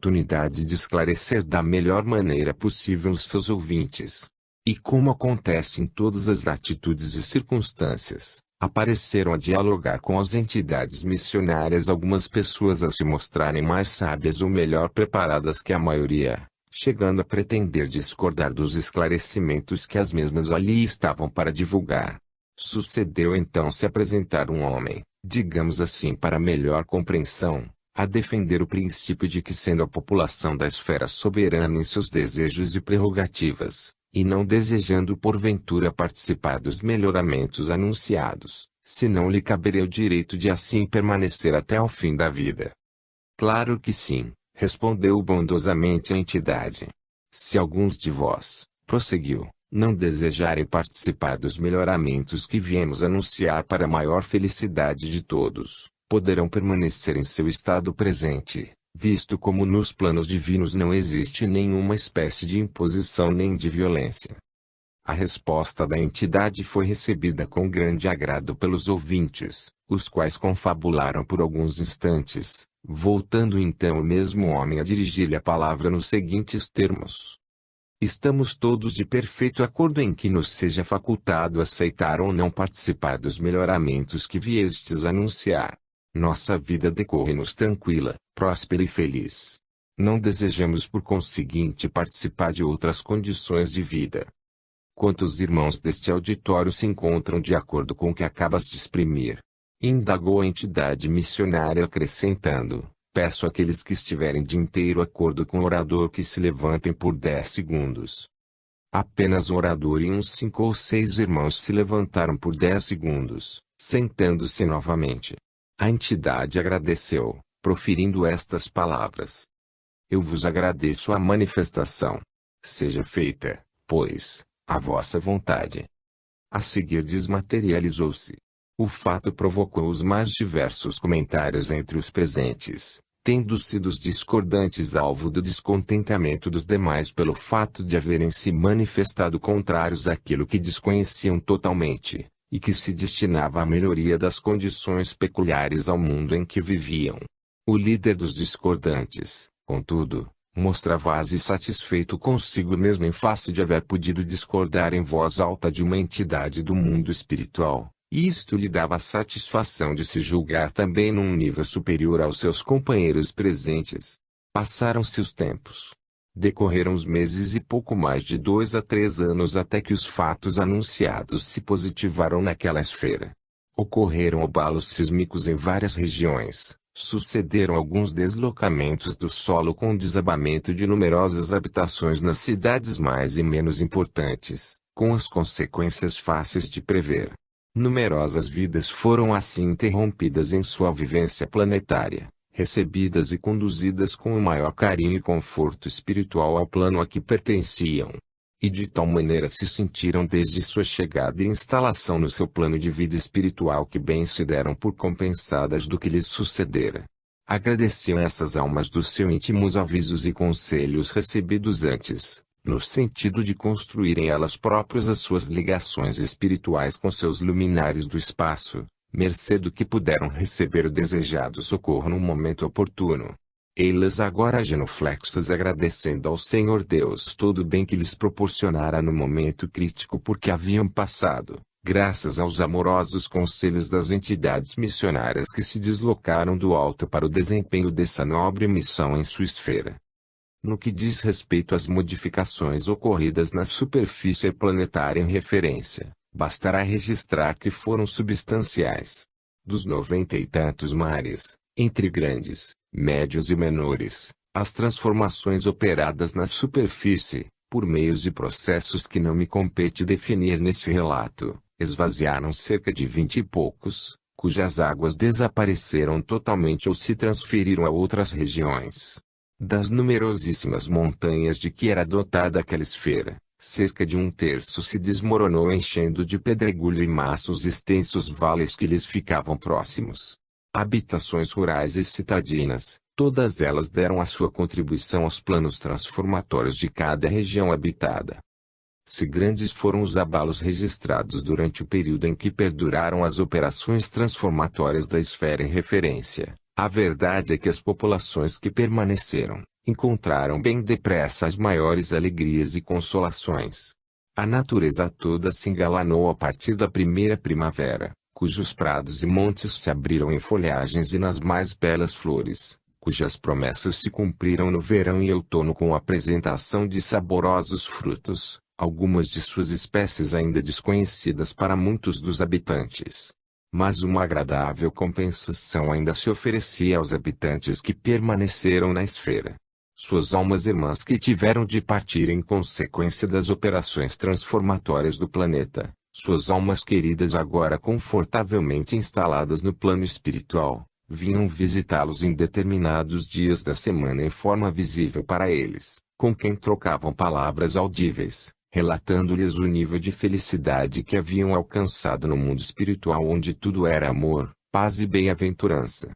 oportunidade de esclarecer da melhor maneira possível os seus ouvintes. E como acontece em todas as latitudes e circunstâncias, apareceram a dialogar com as entidades missionárias algumas pessoas a se mostrarem mais sábias ou melhor preparadas que a maioria, chegando a pretender discordar dos esclarecimentos que as mesmas ali estavam para divulgar. Sucedeu então se apresentar um homem, digamos assim para melhor compreensão, a defender o princípio de que sendo a população da esfera soberana em seus desejos e prerrogativas, e não desejando porventura participar dos melhoramentos anunciados, senão lhe caberia o direito de assim permanecer até ao fim da vida. Claro que sim, respondeu bondosamente a entidade. Se alguns de vós, prosseguiu, não desejarem participar dos melhoramentos que viemos anunciar para a maior felicidade de todos, poderão permanecer em seu estado presente, visto como nos planos divinos não existe nenhuma espécie de imposição nem de violência. A resposta da entidade foi recebida com grande agrado pelos ouvintes, os quais confabularam por alguns instantes, voltando então o mesmo homem a dirigir-lhe a palavra nos seguintes termos. Estamos todos de perfeito acordo em que nos seja facultado aceitar ou não participar dos melhoramentos que viestes anunciar. Nossa vida decorre-nos tranquila, próspera e feliz. Não desejamos por conseguinte participar de outras condições de vida. Quantos irmãos deste auditório se encontram de acordo com o que acabas de exprimir? Indagou a entidade missionária acrescentando. Peço àqueles que estiverem de inteiro acordo com o orador que se levantem por 10 segundos. Apenas o orador e uns 5 ou 6 irmãos se levantaram por 10 segundos, sentando-se novamente. A entidade agradeceu, proferindo estas palavras. Eu vos agradeço a manifestação. Seja feita, pois, a vossa vontade. A seguir desmaterializou-se. O fato provocou os mais diversos comentários entre os presentes, tendo sido os discordantes alvo do descontentamento dos demais pelo fato de haverem se manifestado contrários àquilo que desconheciam totalmente, e que se destinava à melhoria das condições peculiares ao mundo em que viviam. O líder dos discordantes, contudo, mostrava-se satisfeito consigo mesmo em face de haver podido discordar em voz alta de uma entidade do mundo espiritual. E isto lhe dava a satisfação de se julgar também num nível superior aos seus companheiros presentes. Passaram-se os tempos. Decorreram os meses e pouco mais de 2 a 3 anos até que os fatos anunciados se positivaram naquela esfera. Ocorreram abalos sísmicos em várias regiões, sucederam alguns deslocamentos do solo com o desabamento de numerosas habitações nas cidades mais e menos importantes, com as consequências fáceis de prever. Numerosas vidas foram assim interrompidas em sua vivência planetária, recebidas e conduzidas com o maior carinho e conforto espiritual ao plano a que pertenciam. E de tal maneira se sentiram desde sua chegada e instalação no seu plano de vida espiritual que bem se deram por compensadas do que lhes sucedera. Agradeciam essas almas dos seus íntimos avisos e conselhos recebidos antes, no sentido de construírem elas próprias as suas ligações espirituais com seus luminares do espaço, mercê do que puderam receber o desejado socorro no momento oportuno. Elas agora genuflexas agradecendo ao Senhor Deus todo o bem que lhes proporcionara no momento crítico porque haviam passado, graças aos amorosos conselhos das entidades missionárias que se deslocaram do alto para o desempenho dessa nobre missão em sua esfera. No que diz respeito às modificações ocorridas na superfície planetária em referência, bastará registrar que foram substanciais. Dos 90 e tantos mares, entre grandes, médios e menores, as transformações operadas na superfície, por meios e processos que não me compete definir nesse relato, esvaziaram cerca de 20 e poucos, cujas águas desapareceram totalmente ou se transferiram a outras regiões. Das numerosíssimas montanhas de que era dotada aquela esfera, cerca de 1/3 se desmoronou enchendo de pedregulho e massa os extensos vales que lhes ficavam próximos. Habitações rurais e citadinas, todas elas deram a sua contribuição aos planos transformatórios de cada região habitada. Se grandes foram os abalos registrados durante o período em que perduraram as operações transformatórias da esfera em referência, a verdade é que as populações que permaneceram, encontraram bem depressa as maiores alegrias e consolações. A natureza toda se engalanou a partir da primeira primavera, cujos prados e montes se abriram em folhagens e nas mais belas flores, cujas promessas se cumpriram no verão e outono com a apresentação de saborosos frutos, algumas de suas espécies ainda desconhecidas para muitos dos habitantes. Mas uma agradável compensação ainda se oferecia aos habitantes que permaneceram na esfera. Suas almas irmãs que tiveram de partir em consequência das operações transformatórias do planeta, suas almas queridas agora confortavelmente instaladas no plano espiritual, vinham visitá-los em determinados dias da semana em forma visível para eles, com quem trocavam palavras audíveis, relatando-lhes o nível de felicidade que haviam alcançado no mundo espiritual onde tudo era amor, paz e bem-aventurança.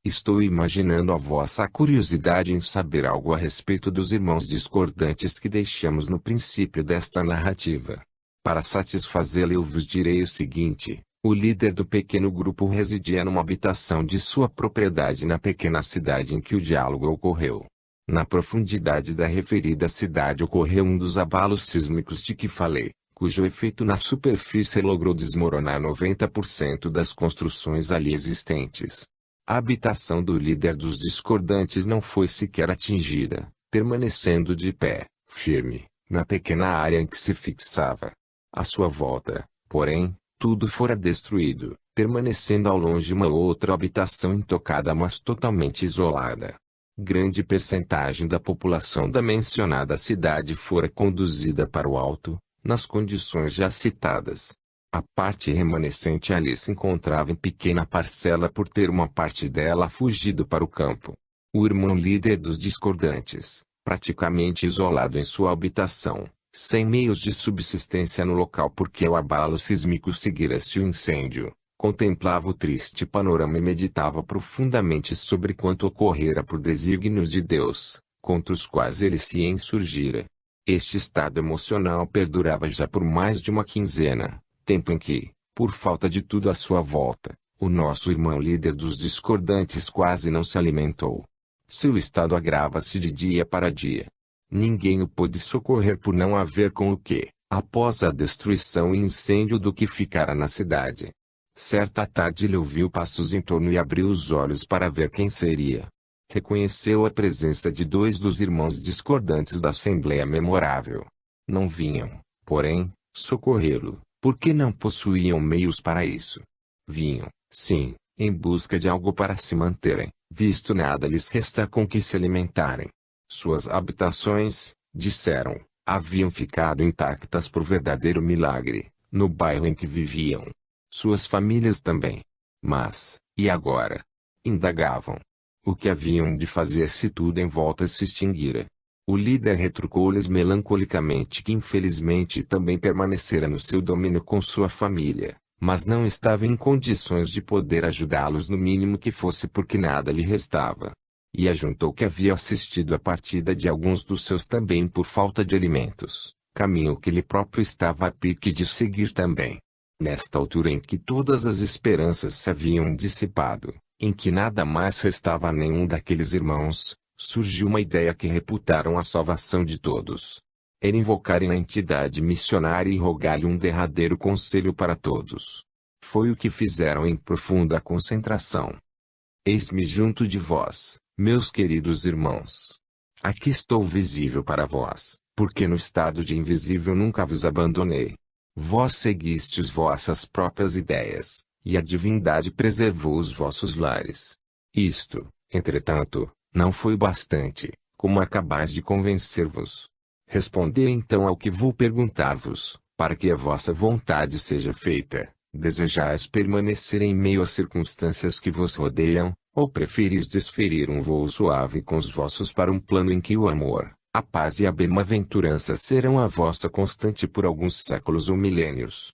Estou imaginando a vossa curiosidade em saber algo a respeito dos irmãos discordantes que deixamos no princípio desta narrativa. Para satisfazê-la eu vos direi o seguinte: o líder do pequeno grupo residia numa habitação de sua propriedade na pequena cidade em que o diálogo ocorreu. Na profundidade da referida cidade ocorreu um dos abalos sísmicos de que falei, cujo efeito na superfície logrou desmoronar 90% das construções ali existentes. A habitação do líder dos discordantes não foi sequer atingida, permanecendo de pé, firme, na pequena área em que se fixava. À sua volta, porém, tudo fora destruído, permanecendo ao longe uma outra habitação intocada mas totalmente isolada. Grande percentagem da população da mencionada cidade fora conduzida para o alto, nas condições já citadas. A parte remanescente ali se encontrava em pequena parcela por ter uma parte dela fugido para o campo. O irmão líder dos discordantes, praticamente isolado em sua habitação, sem meios de subsistência no local porque o abalo sísmico seguira-se o incêndio, contemplava o triste panorama e meditava profundamente sobre quanto ocorrera por desígnios de Deus, contra os quais ele se insurgira. Este estado emocional perdurava já por mais de uma quinzena, tempo em que, por falta de tudo à sua volta, o nosso irmão líder dos discordantes quase não se alimentou. Seu estado agrava-se de dia para dia. Ninguém o pôde socorrer por não haver com o que, após a destruição e incêndio do que ficara na cidade. Certa tarde ele ouviu passos em torno e abriu os olhos para ver quem seria. Reconheceu a presença de dois dos irmãos discordantes da Assembleia Memorável. Não vinham, porém, socorrê-lo, porque não possuíam meios para isso. Vinham, sim, em busca de algo para se manterem, visto nada lhes restar com que se alimentarem. Suas habitações, disseram, haviam ficado intactas por verdadeiro milagre, no bairro em que viviam. Suas famílias também. Mas, e agora? Indagavam. O que haviam de fazer se tudo em volta se extinguira? O líder retrucou-lhes melancolicamente que infelizmente também permanecera no seu domínio com sua família, mas não estava em condições de poder ajudá-los no mínimo que fosse porque nada lhe restava. E ajuntou que havia assistido à partida de alguns dos seus também por falta de alimentos, caminho que ele próprio estava a pique de seguir também. Nesta altura em que todas as esperanças se haviam dissipado, em que nada mais restava a nenhum daqueles irmãos, surgiu uma ideia que reputaram a salvação de todos. Era invocarem a entidade missionária e rogar-lhe um derradeiro conselho para todos. Foi o que fizeram em profunda concentração. Eis-me junto de vós, meus queridos irmãos. Aqui estou visível para vós, porque no estado de invisível nunca vos abandonei. Vós seguistes vossas próprias ideias, e a divindade preservou os vossos lares. Isto, entretanto, não foi bastante, como acabais de convencer-vos. Respondei então ao que vou perguntar-vos, para que a vossa vontade seja feita. Desejais permanecer em meio às circunstâncias que vos rodeiam, ou preferis desferir um voo suave com os vossos para um plano em que o amor, a paz e a bem-aventurança serão a vossa constante por alguns séculos ou milênios?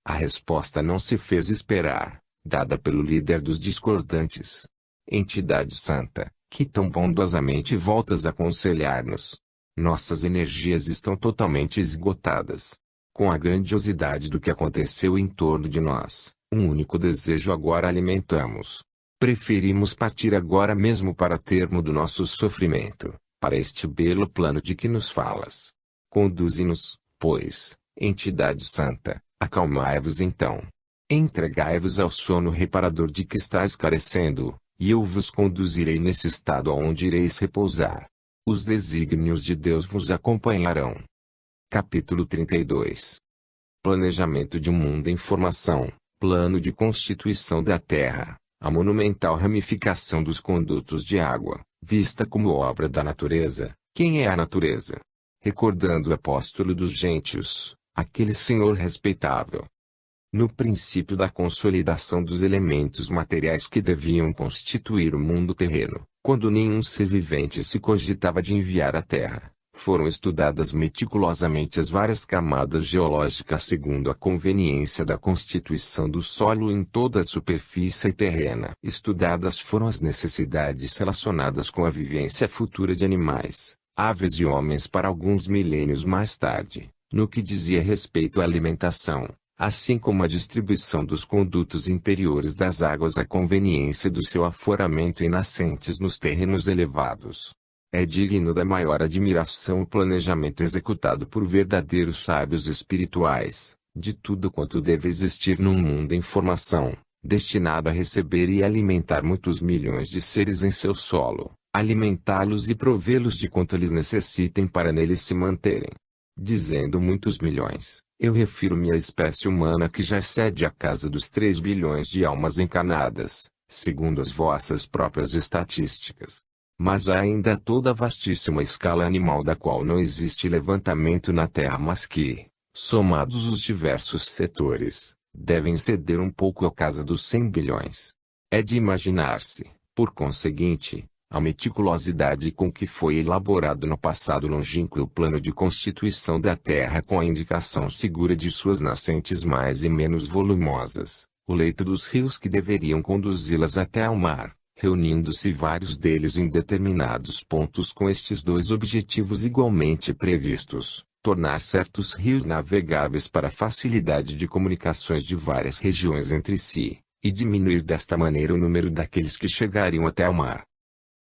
A resposta não se fez esperar, dada pelo líder dos discordantes. Entidade santa, que tão bondosamente voltas a aconselhar-nos. Nossas energias estão totalmente esgotadas. Com a grandiosidade do que aconteceu em torno de nós, um único desejo agora alimentamos. Preferimos partir agora mesmo para termo do nosso sofrimento, para este belo plano de que nos falas. Conduze-nos, pois, entidade santa, acalmai-vos então. Entregai-vos ao sono reparador de que estáis carecendo, e eu vos conduzirei nesse estado aonde ireis repousar. Os desígnios de Deus vos acompanharão. Capítulo 32. Planejamento de um mundo em formação, plano de constituição da Terra, a monumental ramificação dos condutos de água, vista como obra da natureza. Quem é a natureza? Recordando o apóstolo dos gentios, aquele senhor respeitável. No princípio da consolidação dos elementos materiais que deviam constituir o mundo terreno, quando nenhum ser vivente se cogitava de enviar à Terra, foram estudadas meticulosamente as várias camadas geológicas segundo a conveniência da constituição do solo em toda a superfície terrena. Estudadas foram as necessidades relacionadas com a vivência futura de animais, aves e homens para alguns milênios mais tarde, no que dizia respeito à alimentação, assim como a distribuição dos condutos interiores das águas à conveniência do seu aforamento em nascentes nos terrenos elevados. É digno da maior admiração o planejamento executado por verdadeiros sábios espirituais, de tudo quanto deve existir num mundo em formação, destinado a receber e alimentar muitos milhões de seres em seu solo, alimentá-los e provê-los de quanto eles necessitem para neles se manterem. Dizendo muitos milhões, eu refiro-me à espécie humana que já excede a casa dos 3 bilhões de almas encarnadas, segundo as vossas próprias estatísticas. Mas há ainda toda a vastíssima escala animal da qual não existe levantamento na Terra, mas que, somados os diversos setores, devem ceder um pouco à casa dos 100 bilhões. É de imaginar-se, por conseguinte, a meticulosidade com que foi elaborado no passado longínquo o plano de constituição da Terra com a indicação segura de suas nascentes mais e menos volumosas, o leito dos rios que deveriam conduzi-las até ao mar, reunindo-se vários deles em determinados pontos com estes dois objetivos igualmente previstos: tornar certos rios navegáveis para facilidade de comunicações de várias regiões entre si, e diminuir desta maneira o número daqueles que chegariam até ao mar.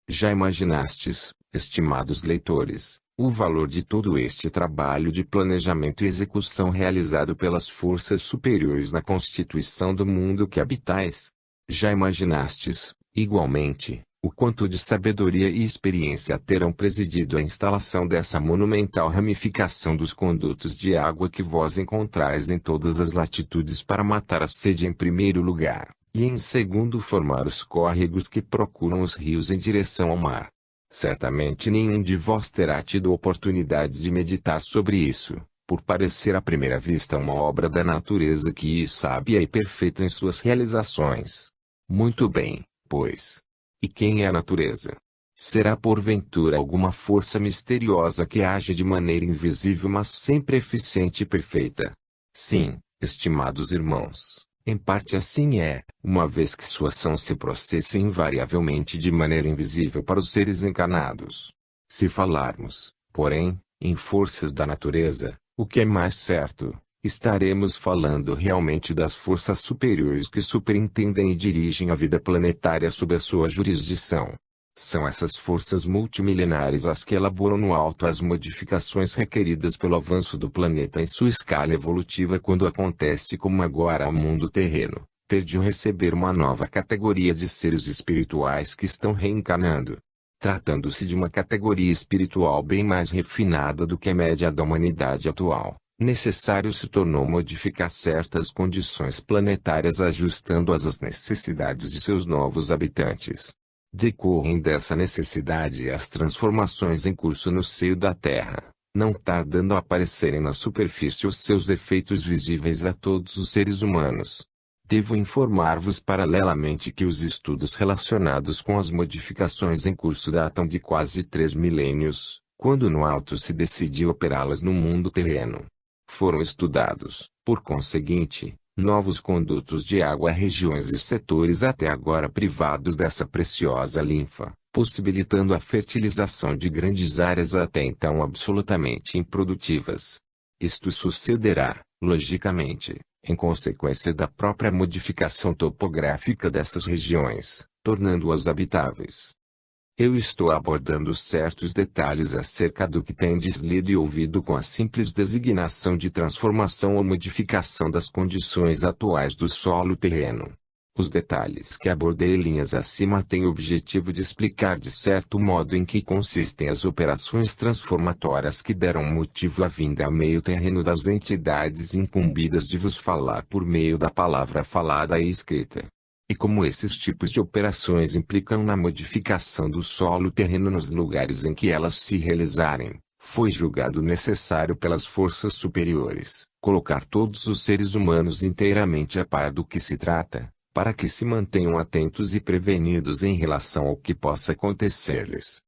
Já imaginastes, estimados leitores, o valor de todo este trabalho de planejamento e execução realizado pelas forças superiores na constituição do mundo que habitais? Já imaginastes, igualmente, o quanto de sabedoria e experiência terão presidido a instalação dessa monumental ramificação dos condutos de água que vós encontrais em todas as latitudes para matar a sede em primeiro lugar, e em segundo formar os córregos que procuram os rios em direção ao mar. Certamente nenhum de vós terá tido oportunidade de meditar sobre isso, por parecer à primeira vista uma obra da natureza que é sábia e perfeita em suas realizações. Muito bem, pois. E quem é a natureza? Será porventura alguma força misteriosa que age de maneira invisível mas sempre eficiente e perfeita? Sim, estimados irmãos, em parte assim é, uma vez que sua ação se processa invariavelmente de maneira invisível para os seres encarnados. Se falarmos, porém, em forças da natureza, o que é mais certo, estaremos falando realmente das forças superiores que superintendem e dirigem a vida planetária sob a sua jurisdição. São essas forças multimilenares as que elaboram no alto as modificações requeridas pelo avanço do planeta em sua escala evolutiva quando acontece como agora ao mundo terreno, ter de receber uma nova categoria de seres espirituais que estão reencarnando. Tratando-se de uma categoria espiritual bem mais refinada do que a média da humanidade atual, necessário se tornou modificar certas condições planetárias ajustando-as às necessidades de seus novos habitantes. Decorrem dessa necessidade as transformações em curso no seio da Terra, não tardando a aparecerem na superfície os seus efeitos visíveis a todos os seres humanos. Devo informar-vos paralelamente que os estudos relacionados com as modificações em curso datam de quase 3 milênios, quando no alto se decidiu operá-las no mundo terreno. Foram estudados, por conseguinte, novos condutos de água a regiões e setores até agora privados dessa preciosa linfa, possibilitando a fertilização de grandes áreas até então absolutamente improdutivas. Isto sucederá, logicamente, em consequência da própria modificação topográfica dessas regiões, tornando-as habitáveis. Eu estou abordando certos detalhes acerca do que tendes lido e ouvido com a simples designação de transformação ou modificação das condições atuais do solo terreno. Os detalhes que abordei em linhas acima têm o objetivo de explicar de certo modo em que consistem as operações transformatórias que deram motivo à vinda ao meio terreno das entidades incumbidas de vos falar por meio da palavra falada e escrita. E como esses tipos de operações implicam na modificação do solo terreno nos lugares em que elas se realizarem, foi julgado necessário pelas forças superiores colocar todos os seres humanos inteiramente a par do que se trata, para que se mantenham atentos e prevenidos em relação ao que possa acontecer-lhes.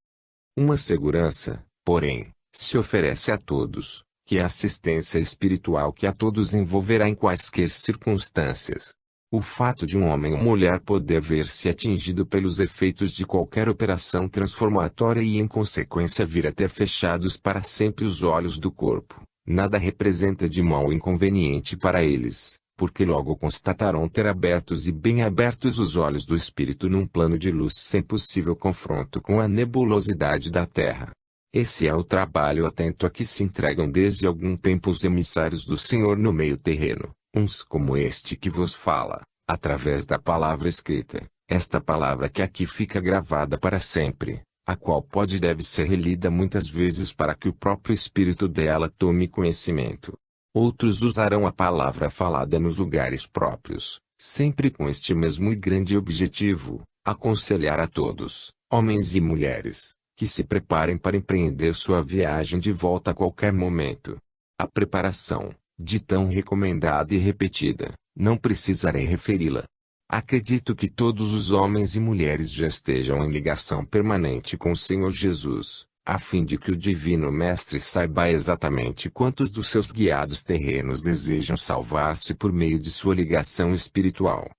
Uma segurança, porém, se oferece a todos, que é a assistência espiritual que a todos envolverá em quaisquer circunstâncias. O fato de um homem ou mulher poder ver-se atingido pelos efeitos de qualquer operação transformatória e em consequência vir a ter fechados para sempre os olhos do corpo, nada representa de mal inconveniente para eles, porque logo constatarão ter abertos e bem abertos os olhos do espírito num plano de luz sem possível confronto com a nebulosidade da Terra. Esse é o trabalho atento a que se entregam desde algum tempo os emissários do Senhor no meio terreno, uns como este que vos fala, através da palavra escrita, esta palavra que aqui fica gravada para sempre, a qual pode e deve ser relida muitas vezes para que o próprio espírito dela tome conhecimento. Outros usarão a palavra falada nos lugares próprios, sempre com este mesmo e grande objetivo, aconselhar a todos, homens e mulheres, que se preparem para empreender sua viagem de volta a qualquer momento. A preparação, de tão recomendada e repetida, não precisarei referi-la. Acredito que todos os homens e mulheres já estejam em ligação permanente com o Senhor Jesus, a fim de que o Divino Mestre saiba exatamente quantos dos seus guiados terrenos desejam salvar-se por meio de sua ligação espiritual.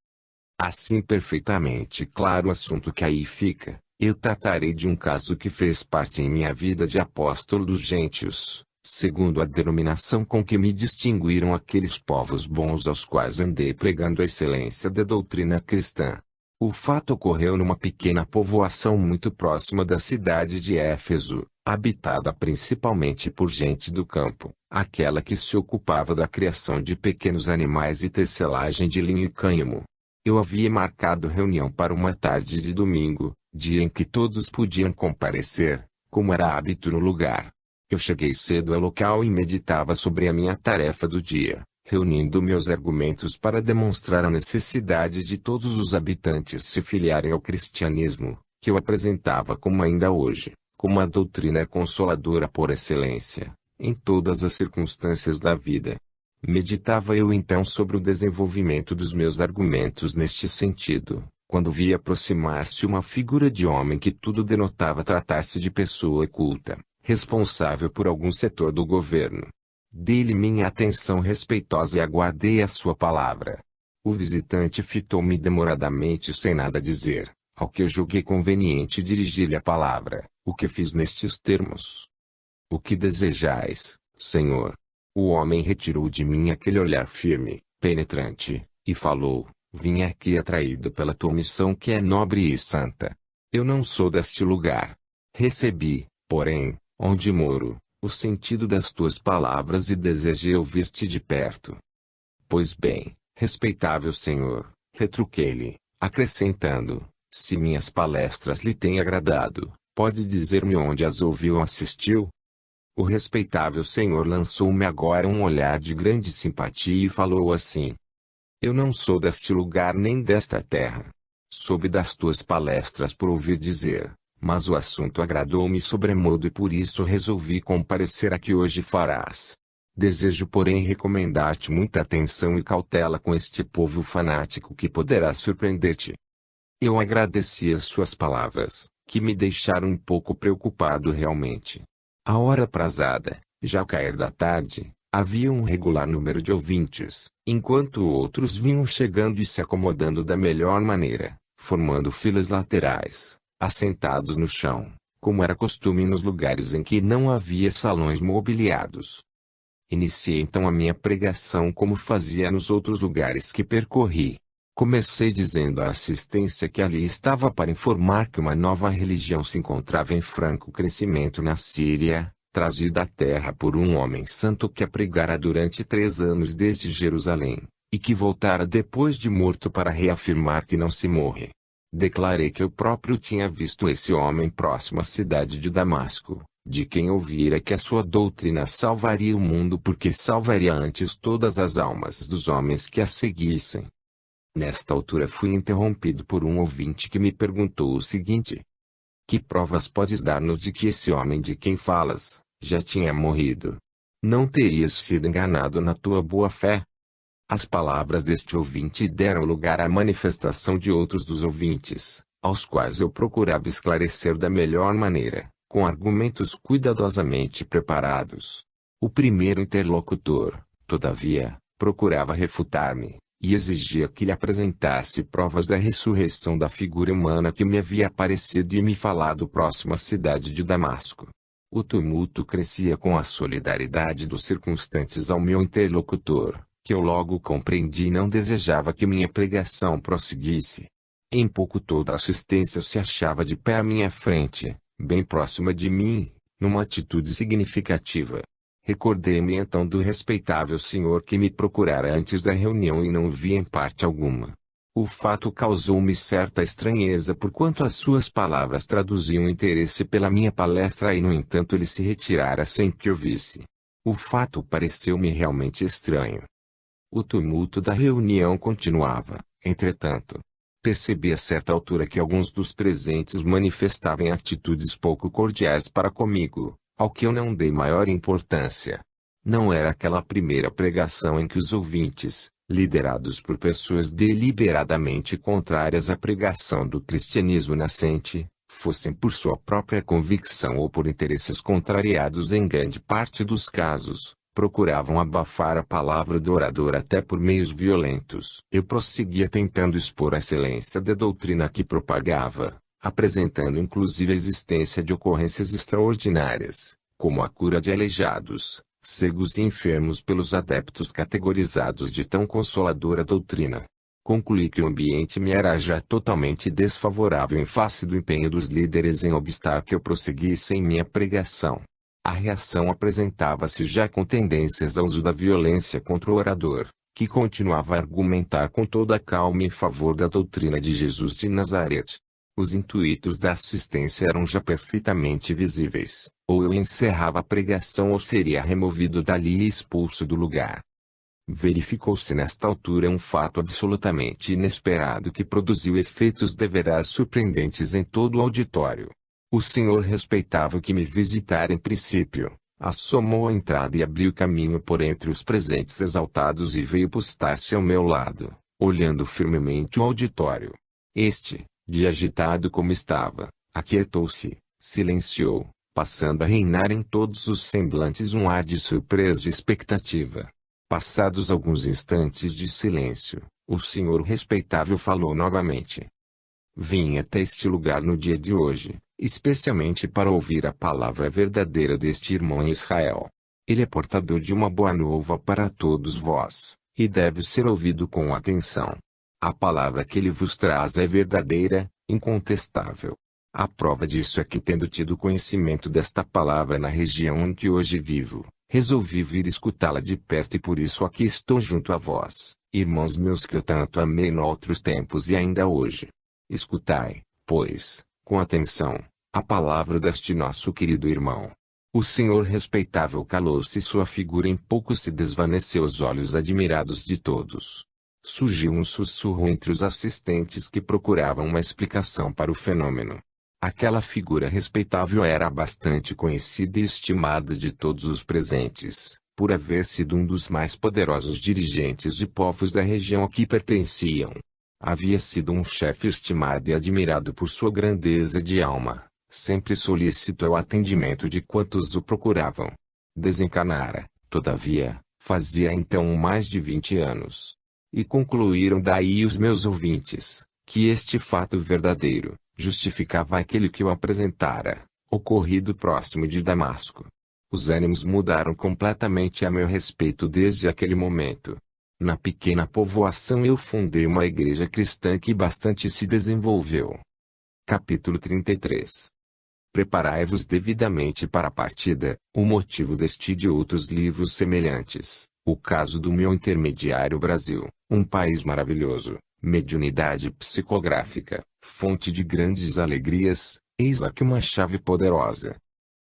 Assim perfeitamente claro o assunto que aí fica, eu tratarei de um caso que fez parte em minha vida de apóstolo dos gentios, segundo a denominação com que me distinguiram aqueles povos bons aos quais andei pregando a excelência da doutrina cristã. O fato ocorreu numa pequena povoação muito próxima da cidade de Éfeso, habitada principalmente por gente do campo, aquela que se ocupava da criação de pequenos animais e tecelagem de linho e cânhamo. Eu havia marcado reunião para uma tarde de domingo, dia em que todos podiam comparecer, como era hábito no lugar. Eu cheguei cedo ao local e meditava sobre a minha tarefa do dia, reunindo meus argumentos para demonstrar a necessidade de todos os habitantes se filiarem ao cristianismo, que eu apresentava como ainda hoje, como a doutrina consoladora por excelência, em todas as circunstâncias da vida. Meditava eu então sobre o desenvolvimento dos meus argumentos neste sentido, quando vi aproximar-se uma figura de homem que tudo denotava tratar-se de pessoa culta, responsável por algum setor do governo. Dei-lhe minha atenção respeitosa e aguardei a sua palavra. O visitante fitou-me demoradamente sem nada dizer, ao que eu julguei conveniente dirigir-lhe a palavra, o que fiz nestes termos. O que desejais, Senhor? O homem retirou de mim aquele olhar firme, penetrante, e falou: vim aqui atraído pela tua missão que é nobre e santa. Eu não sou deste lugar. Recebi, porém, onde moro, o sentido das tuas palavras e desejei ouvir-te de perto. Pois bem, respeitável Senhor, retruquei-lhe, acrescentando, se minhas palestras lhe têm agradado, pode dizer-me onde as ouviu ou assistiu? O respeitável Senhor lançou-me agora um olhar de grande simpatia e falou assim: eu não sou deste lugar nem desta terra. Soube das tuas palestras por ouvir dizer, mas o assunto agradou-me sobremodo e por isso resolvi comparecer a que hoje farás. Desejo porém recomendar-te muita atenção e cautela com este povo fanático que poderá surpreender-te. Eu agradeci as suas palavras, que me deixaram um pouco preocupado realmente. A hora aprazada, já ao cair da tarde, havia um regular número de ouvintes, enquanto outros vinham chegando e se acomodando da melhor maneira, formando filas laterais, assentados no chão, como era costume nos lugares em que não havia salões mobiliados. Iniciei então a minha pregação como fazia nos outros lugares que percorri. Comecei dizendo à assistência que ali estava para informar que uma nova religião se encontrava em franco crescimento na Síria, trazida à terra por um homem santo que a pregara durante 3 anos desde Jerusalém, e que voltara depois de morto para reafirmar que não se morre. Declarei que eu próprio tinha visto esse homem próximo à cidade de Damasco, de quem ouvira que a sua doutrina salvaria o mundo porque salvaria antes todas as almas dos homens que a seguissem. Nesta altura fui interrompido por um ouvinte que me perguntou o seguinte: que provas podes dar-nos de que esse homem de quem falas, já tinha morrido? Não terias sido enganado na tua boa fé? As palavras deste ouvinte deram lugar à manifestação de outros dos ouvintes, aos quais eu procurava esclarecer da melhor maneira, com argumentos cuidadosamente preparados. O primeiro interlocutor, todavia, procurava refutar-me, e exigia que lhe apresentasse provas da ressurreição da figura humana que me havia aparecido e me falado próximo à cidade de Damasco. O tumulto crescia com a solidariedade dos circunstantes ao meu interlocutor, que eu logo compreendi e não desejava que minha pregação prosseguisse. Em pouco toda a assistência se achava de pé à minha frente, bem próxima de mim, numa atitude significativa. Recordei-me então do respeitável senhor que me procurara antes da reunião e não o vi em parte alguma. O fato causou-me certa estranheza porquanto as suas palavras traduziam interesse pela minha palestra e no entanto ele se retirara sem que eu visse. O fato pareceu-me realmente estranho. O tumulto da reunião continuava, entretanto. Percebi a certa altura que alguns dos presentes manifestavam atitudes pouco cordiais para comigo, ao que eu não dei maior importância. Não era aquela primeira pregação em que os ouvintes, liderados por pessoas deliberadamente contrárias à pregação do cristianismo nascente, fossem por sua própria convicção ou por interesses contrariados em grande parte dos casos, procuravam abafar a palavra do orador até por meios violentos. Eu prosseguia tentando expor a excelência da doutrina que propagava, apresentando inclusive a existência de ocorrências extraordinárias, como a cura de aleijados, cegos e enfermos pelos adeptos categorizados de tão consoladora doutrina. Concluí que o ambiente me era já totalmente desfavorável em face do empenho dos líderes em obstar que eu prosseguisse em minha pregação. A reação apresentava-se já com tendências ao uso da violência contra o orador, que continuava a argumentar com toda a calma em favor da doutrina de Jesus de Nazaré. Os intuitos da assistência eram já perfeitamente visíveis, ou eu encerrava a pregação ou seria removido dali e expulso do lugar. Verificou-se nesta altura um fato absolutamente inesperado que produziu efeitos deveras surpreendentes em todo o auditório. O senhor respeitável que me visitara em princípio, assomou a entrada e abriu caminho por entre os presentes exaltados e veio postar-se ao meu lado, olhando firmemente o auditório. Este, de agitado como estava, aquietou-se, silenciou, passando a reinar em todos os semblantes um ar de surpresa e expectativa. Passados alguns instantes de silêncio, o senhor respeitável falou novamente. Vim até este lugar no dia de hoje, especialmente para ouvir a palavra verdadeira deste irmão em Israel. Ele é portador de uma boa nova para todos vós, e deve ser ouvido com atenção. A palavra que ele vos traz é verdadeira, incontestável. A prova disso é que, tendo tido conhecimento desta palavra na região em que hoje vivo, resolvi vir escutá-la de perto e por isso aqui estou junto a vós, irmãos meus que eu tanto amei noutros tempos e ainda hoje. Escutai, pois, com atenção, a palavra deste nosso querido irmão. O senhor respeitável calou-se e sua figura em pouco se desvaneceu aos olhos admirados de todos. Surgiu um sussurro entre os assistentes que procuravam uma explicação para o fenômeno. Aquela figura respeitável era bastante conhecida e estimada de todos os presentes, por haver sido um dos mais poderosos dirigentes de povos da região a que pertenciam. Havia sido um chefe estimado e admirado por sua grandeza de alma, sempre solícito ao atendimento de quantos o procuravam. Desencanara, todavia, fazia então mais de 20 anos. E concluíram daí os meus ouvintes, que este fato verdadeiro, justificava aquele que o apresentara, ocorrido próximo de Damasco. Os ânimos mudaram completamente a meu respeito desde aquele momento. Na pequena povoação eu fundei uma igreja cristã que bastante se desenvolveu. Capítulo 33. Preparai-vos devidamente para a partida. O motivo deste e de outros livros semelhantes. O caso do meu intermediário Brasil, um país maravilhoso, mediunidade psicográfica, fonte de grandes alegrias, eis aqui uma chave poderosa.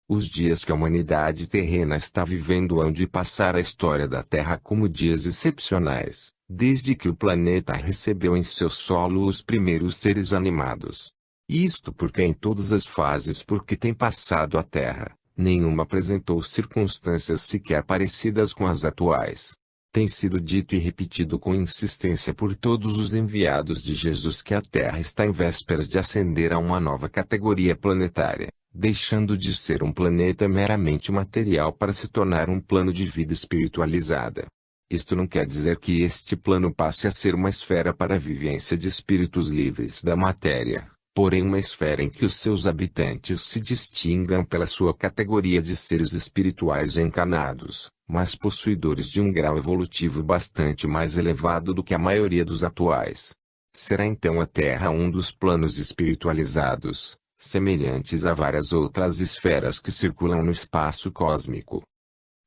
Os dias que a humanidade terrena está vivendo hão de passar a história da Terra como dias excepcionais, desde que o planeta recebeu em seu solo os primeiros seres animados. Isto porque em todas as fases por que tem passado a Terra, nenhuma apresentou circunstâncias sequer parecidas com as atuais. Tem sido dito e repetido com insistência por todos os enviados de Jesus que a Terra está em vésperas de ascender a uma nova categoria planetária, deixando de ser um planeta meramente material para se tornar um plano de vida espiritualizada. Isto não quer dizer que este plano passe a ser uma esfera para a vivência de espíritos livres da matéria, porém uma esfera em que os seus habitantes se distingam pela sua categoria de seres espirituais encarnados, mas possuidores de um grau evolutivo bastante mais elevado do que a maioria dos atuais. Será então a Terra um dos planos espiritualizados, semelhantes a várias outras esferas que circulam no espaço cósmico.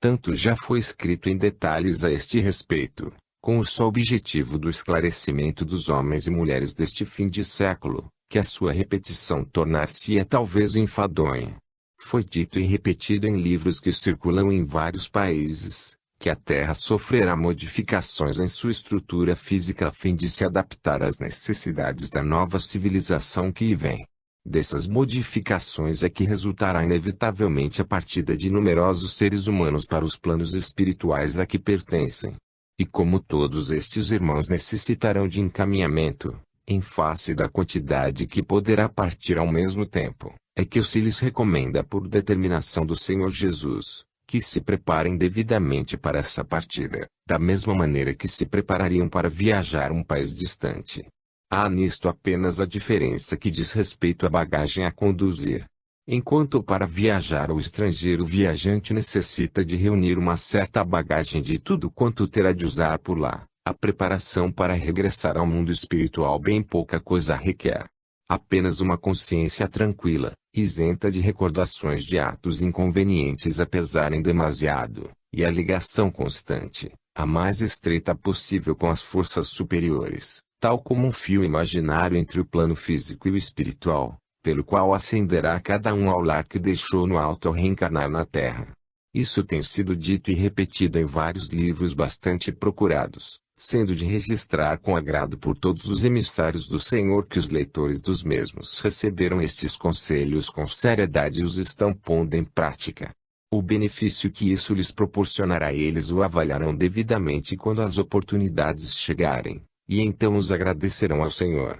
Tanto já foi escrito em detalhes a este respeito, com o só objetivo do esclarecimento dos homens e mulheres deste fim de século, que a sua repetição tornar-se-ia talvez enfadonha. Foi dito e repetido em livros que circulam em vários países, que a Terra sofrerá modificações em sua estrutura física a fim de se adaptar às necessidades da nova civilização que vem. Dessas modificações é que resultará inevitavelmente a partida de numerosos seres humanos para os planos espirituais a que pertencem. E como todos estes irmãos necessitarão de encaminhamento, em face da quantidade que poderá partir ao mesmo tempo, é que se lhes recomenda por determinação do Senhor Jesus, que se preparem devidamente para essa partida, da mesma maneira que se preparariam para viajar a um país distante. Há nisto apenas a diferença que diz respeito à bagagem a conduzir. Enquanto para viajar o estrangeiro viajante necessita de reunir uma certa bagagem de tudo quanto terá de usar por lá, a preparação para regressar ao mundo espiritual bem pouca coisa requer. Apenas uma consciência tranquila, isenta de recordações de atos inconvenientes a pesarem demasiado, e a ligação constante, a mais estreita possível com as forças superiores, tal como um fio imaginário entre o plano físico e o espiritual, pelo qual ascenderá cada um ao lar que deixou no alto ao reencarnar na Terra. Isso tem sido dito e repetido em vários livros bastante procurados, sendo de registrar com agrado por todos os emissários do Senhor que os leitores dos mesmos receberam estes conselhos com seriedade e os estão pondo em prática. O benefício que isso lhes proporcionará eles o avaliarão devidamente quando as oportunidades chegarem, e então os agradecerão ao Senhor.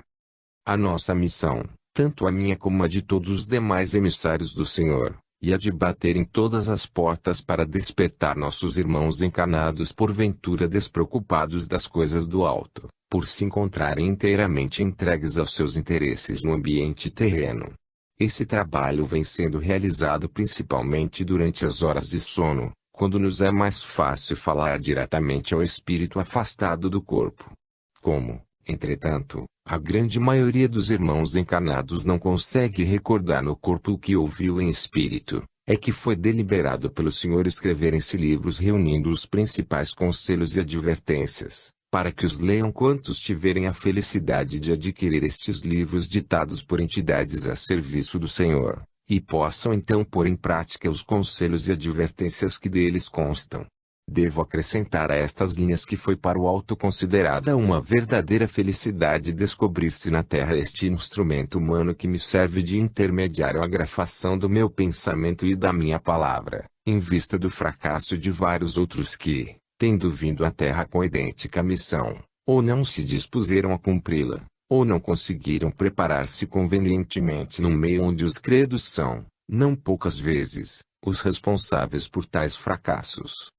A nossa missão, tanto a minha como a de todos os demais emissários do Senhor, e a de bater em todas as portas para despertar nossos irmãos encarnados porventura despreocupados das coisas do alto, por se encontrarem inteiramente entregues aos seus interesses no ambiente terreno. Esse trabalho vem sendo realizado principalmente durante as horas de sono, quando nos é mais fácil falar diretamente ao espírito afastado do corpo. Como, entretanto, a grande maioria dos irmãos encarnados não consegue recordar no corpo o que ouviu em espírito, é que foi deliberado pelo Senhor escreverem-se livros reunindo os principais conselhos e advertências, para que os leiam quantos tiverem a felicidade de adquirir estes livros ditados por entidades a serviço do Senhor, e possam então pôr em prática os conselhos e advertências que deles constam. Devo acrescentar a estas linhas que foi para o alto considerada uma verdadeira felicidade descobrir-se na Terra este instrumento humano que me serve de intermediário à grafação do meu pensamento e da minha palavra, em vista do fracasso de vários outros que, tendo vindo à Terra com idêntica missão, ou não se dispuseram a cumpri-la, ou não conseguiram preparar-se convenientemente no meio onde os credos são, não poucas vezes, os responsáveis por tais fracassos.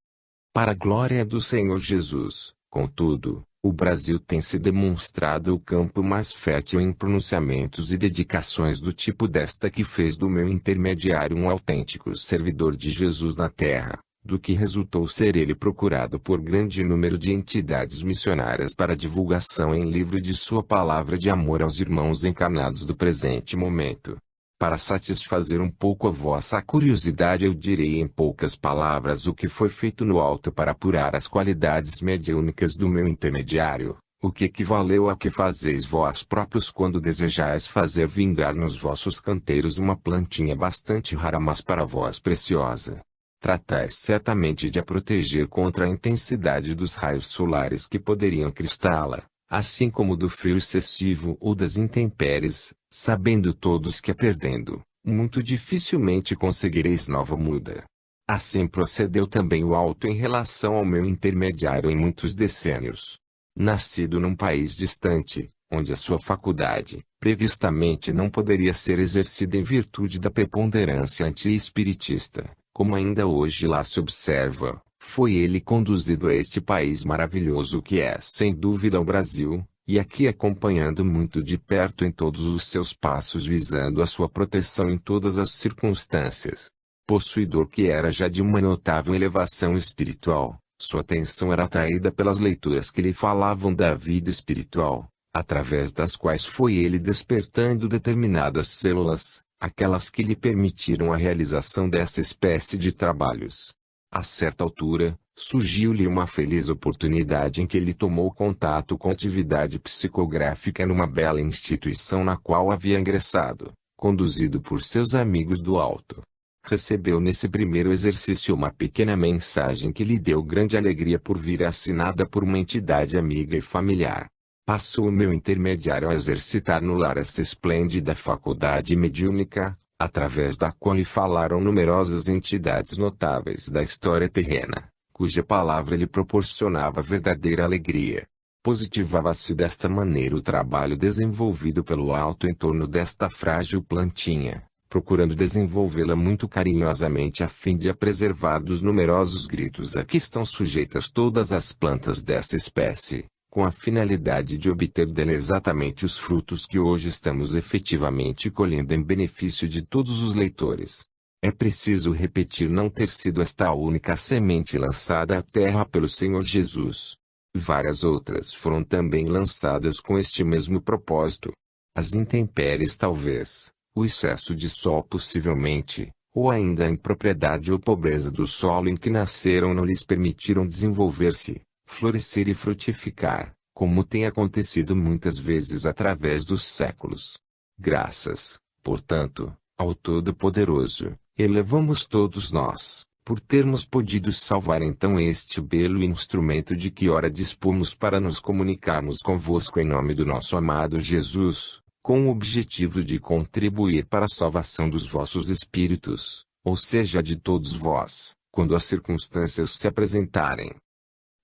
Para a glória do Senhor Jesus, contudo, o Brasil tem se demonstrado o campo mais fértil em pronunciamentos e dedicações do tipo desta que fez do meu intermediário um autêntico servidor de Jesus na terra, do que resultou ser ele procurado por grande número de entidades missionárias para divulgação em livro de sua palavra de amor aos irmãos encarnados do presente momento. Para satisfazer um pouco a vossa curiosidade, eu direi em poucas palavras o que foi feito no alto para apurar as qualidades mediúnicas do meu intermediário, o que equivaleu a que fazeis vós próprios quando desejais fazer vingar nos vossos canteiros uma plantinha bastante rara mas para vós preciosa. Tratais certamente de a proteger contra a intensidade dos raios solares que poderiam cristá-la, assim como do frio excessivo ou das intempéries, sabendo todos que a perdendo, muito dificilmente conseguireis nova muda. Assim procedeu também o alto em relação ao meu intermediário em muitos decênios. Nascido num país distante, onde a sua faculdade, previstamente não poderia ser exercida em virtude da preponderância anti-espiritista, como ainda hoje lá se observa, foi ele conduzido a este país maravilhoso que é sem dúvida o Brasil, e aqui acompanhando muito de perto em todos os seus passos visando a sua proteção em todas as circunstâncias. Possuidor que era já de uma notável elevação espiritual, sua atenção era atraída pelas leituras que lhe falavam da vida espiritual, através das quais foi ele despertando determinadas células, aquelas que lhe permitiram a realização dessa espécie de trabalhos. A certa altura, surgiu-lhe uma feliz oportunidade em que ele tomou contato com a atividade psicográfica numa bela instituição na qual havia ingressado, conduzido por seus amigos do alto. Recebeu nesse primeiro exercício uma pequena mensagem que lhe deu grande alegria por vir assinada por uma entidade amiga e familiar. Passou o meu intermediário a exercitar no lar essa esplêndida faculdade mediúnica, através da qual lhe falaram numerosas entidades notáveis da história terrena, cuja palavra lhe proporcionava verdadeira alegria. Positivava-se desta maneira o trabalho desenvolvido pelo alto em torno desta frágil plantinha, procurando desenvolvê-la muito carinhosamente a fim de a preservar dos numerosos gritos a que estão sujeitas todas as plantas dessa espécie, com a finalidade de obter dela exatamente os frutos que hoje estamos efetivamente colhendo em benefício de todos os leitores. É preciso repetir não ter sido esta a única semente lançada à terra pelo Senhor Jesus. Várias outras foram também lançadas com este mesmo propósito. As intempéries talvez, o excesso de sol possivelmente, ou ainda a impropriedade ou pobreza do solo em que nasceram não lhes permitiram desenvolver-se, florescer e frutificar, como tem acontecido muitas vezes através dos séculos. Graças, portanto, ao Todo-Poderoso, elevamos todos nós, por termos podido salvar então este belo instrumento de que ora dispomos para nos comunicarmos convosco em nome do nosso amado Jesus, com o objetivo de contribuir para a salvação dos vossos espíritos, ou seja de todos vós, quando as circunstâncias se apresentarem.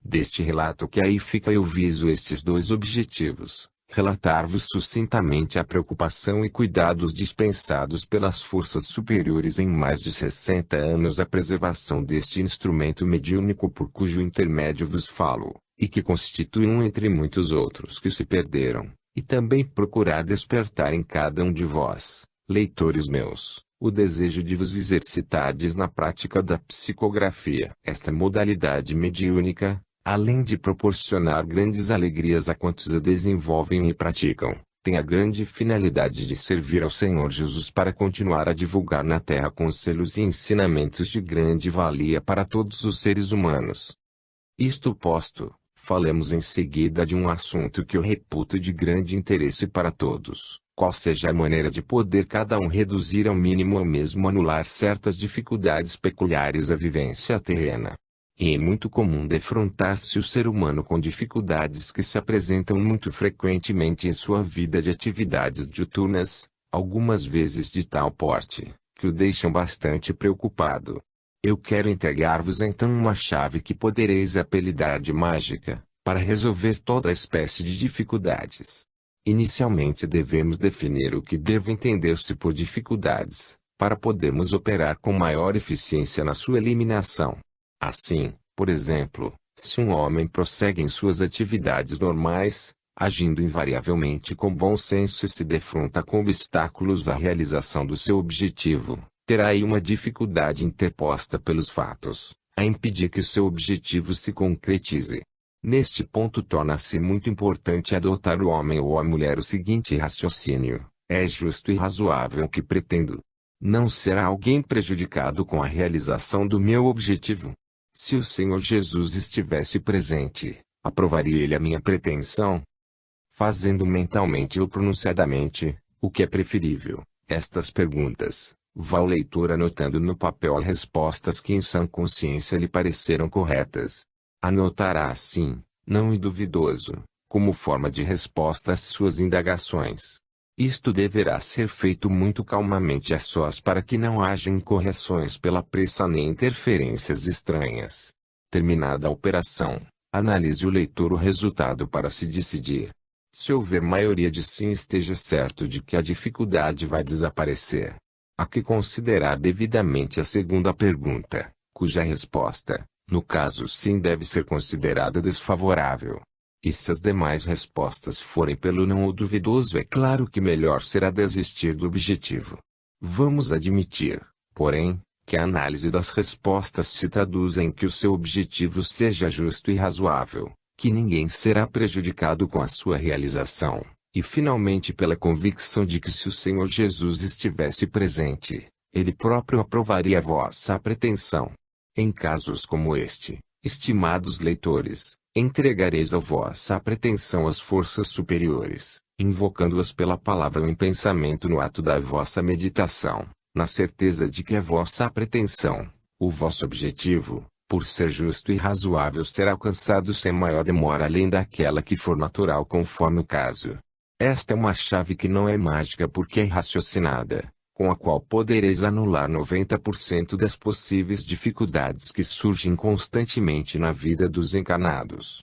Deste relato que aí fica eu viso estes dois objetivos: relatar-vos sucintamente a preocupação e cuidados dispensados pelas forças superiores em mais de 60 anos à preservação deste instrumento mediúnico por cujo intermédio vos falo, e que constitui um entre muitos outros que se perderam, e também procurar despertar em cada um de vós, leitores meus, o desejo de vos exercitardes na prática da psicografia. Esta modalidade mediúnica, além de proporcionar grandes alegrias a quantos a desenvolvem e praticam, tem a grande finalidade de servir ao Senhor Jesus para continuar a divulgar na terra conselhos e ensinamentos de grande valia para todos os seres humanos. Isto posto, falemos em seguida de um assunto que eu reputo de grande interesse para todos, qual seja a maneira de poder cada um reduzir ao mínimo ou mesmo anular certas dificuldades peculiares à vivência terrena. E é muito comum defrontar-se o ser humano com dificuldades que se apresentam muito frequentemente em sua vida de atividades diuturnas, algumas vezes de tal porte, que o deixam bastante preocupado. Eu quero entregar-vos então uma chave que podereis apelidar de mágica, para resolver toda espécie de dificuldades. Inicialmente devemos definir o que deve entender-se por dificuldades, para podermos operar com maior eficiência na sua eliminação. Assim, por exemplo, se um homem prossegue em suas atividades normais, agindo invariavelmente com bom senso e se defronta com obstáculos à realização do seu objetivo, terá aí uma dificuldade interposta pelos fatos, a impedir que o seu objetivo se concretize. Neste ponto torna-se muito importante adotar o homem ou a mulher o seguinte raciocínio: é justo e razoável o que pretendo. Não será alguém prejudicado com a realização do meu objetivo? Se o Senhor Jesus estivesse presente, aprovaria ele a minha pretensão? Fazendo mentalmente ou pronunciadamente, o que é preferível, estas perguntas, vá o leitor anotando no papel as respostas que em sã consciência lhe pareceram corretas. Anotará assim, não duvidoso, como forma de resposta às suas indagações. Isto deverá ser feito muito calmamente a sós para que não haja incorreções pela pressa nem interferências estranhas. Terminada a operação, analise o leitor o resultado para se decidir. Se houver maioria de sim, esteja certo de que a dificuldade vai desaparecer. Há que considerar devidamente a segunda pergunta, cuja resposta, no caso sim, deve ser considerada desfavorável. E se as demais respostas forem pelo não ou duvidoso, é claro que melhor será desistir do objetivo. Vamos admitir, porém, que a análise das respostas se traduza em que o seu objetivo seja justo e razoável, que ninguém será prejudicado com a sua realização, e finalmente pela convicção de que se o Senhor Jesus estivesse presente, Ele próprio aprovaria a vossa pretensão. Em casos como este, estimados leitores, entregareis a vossa pretensão às forças superiores, invocando-as pela palavra ou em pensamento no ato da vossa meditação, na certeza de que a vossa pretensão, o vosso objetivo, por ser justo e razoável, será alcançado sem maior demora além daquela que for natural conforme o caso. Esta é uma chave que não é mágica porque é raciocinada, com a qual podereis anular 90% das possíveis dificuldades que surgem constantemente na vida dos encarnados.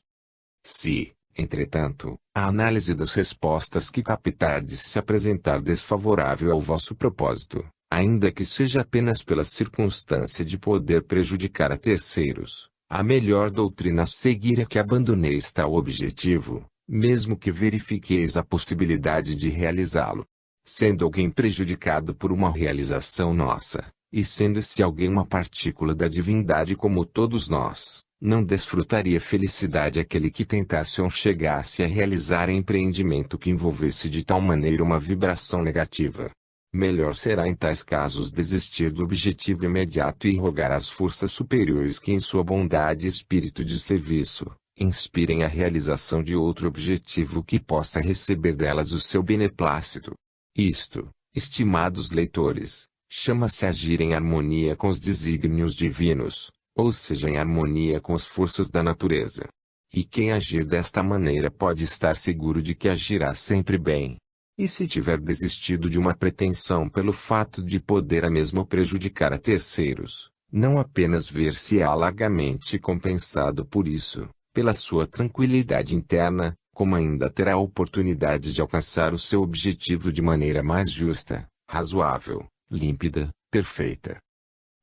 Se, entretanto, a análise das respostas que captardes se apresentar desfavorável ao vosso propósito, ainda que seja apenas pela circunstância de poder prejudicar a terceiros, a melhor doutrina a seguir é que abandoneis tal objetivo, mesmo que verifiqueis a possibilidade de realizá-lo. Sendo alguém prejudicado por uma realização nossa, e sendo esse alguém uma partícula da divindade como todos nós, não desfrutaria felicidade aquele que tentasse ou chegasse a realizar empreendimento que envolvesse de tal maneira uma vibração negativa. Melhor será em tais casos desistir do objetivo imediato e rogar às forças superiores que em sua bondade e espírito de serviço, inspirem a realização de outro objetivo que possa receber delas o seu beneplácito. Isto, estimados leitores, chama-se agir em harmonia com os desígnios divinos, ou seja, em harmonia com as forças da natureza. E quem agir desta maneira pode estar seguro de que agirá sempre bem. E se tiver desistido de uma pretensão pelo fato de poder a mesma prejudicar a terceiros, não apenas ver-se-á largamente compensado por isso, pela sua tranquilidade interna, como ainda terá a oportunidade de alcançar o seu objetivo de maneira mais justa, razoável, límpida, perfeita.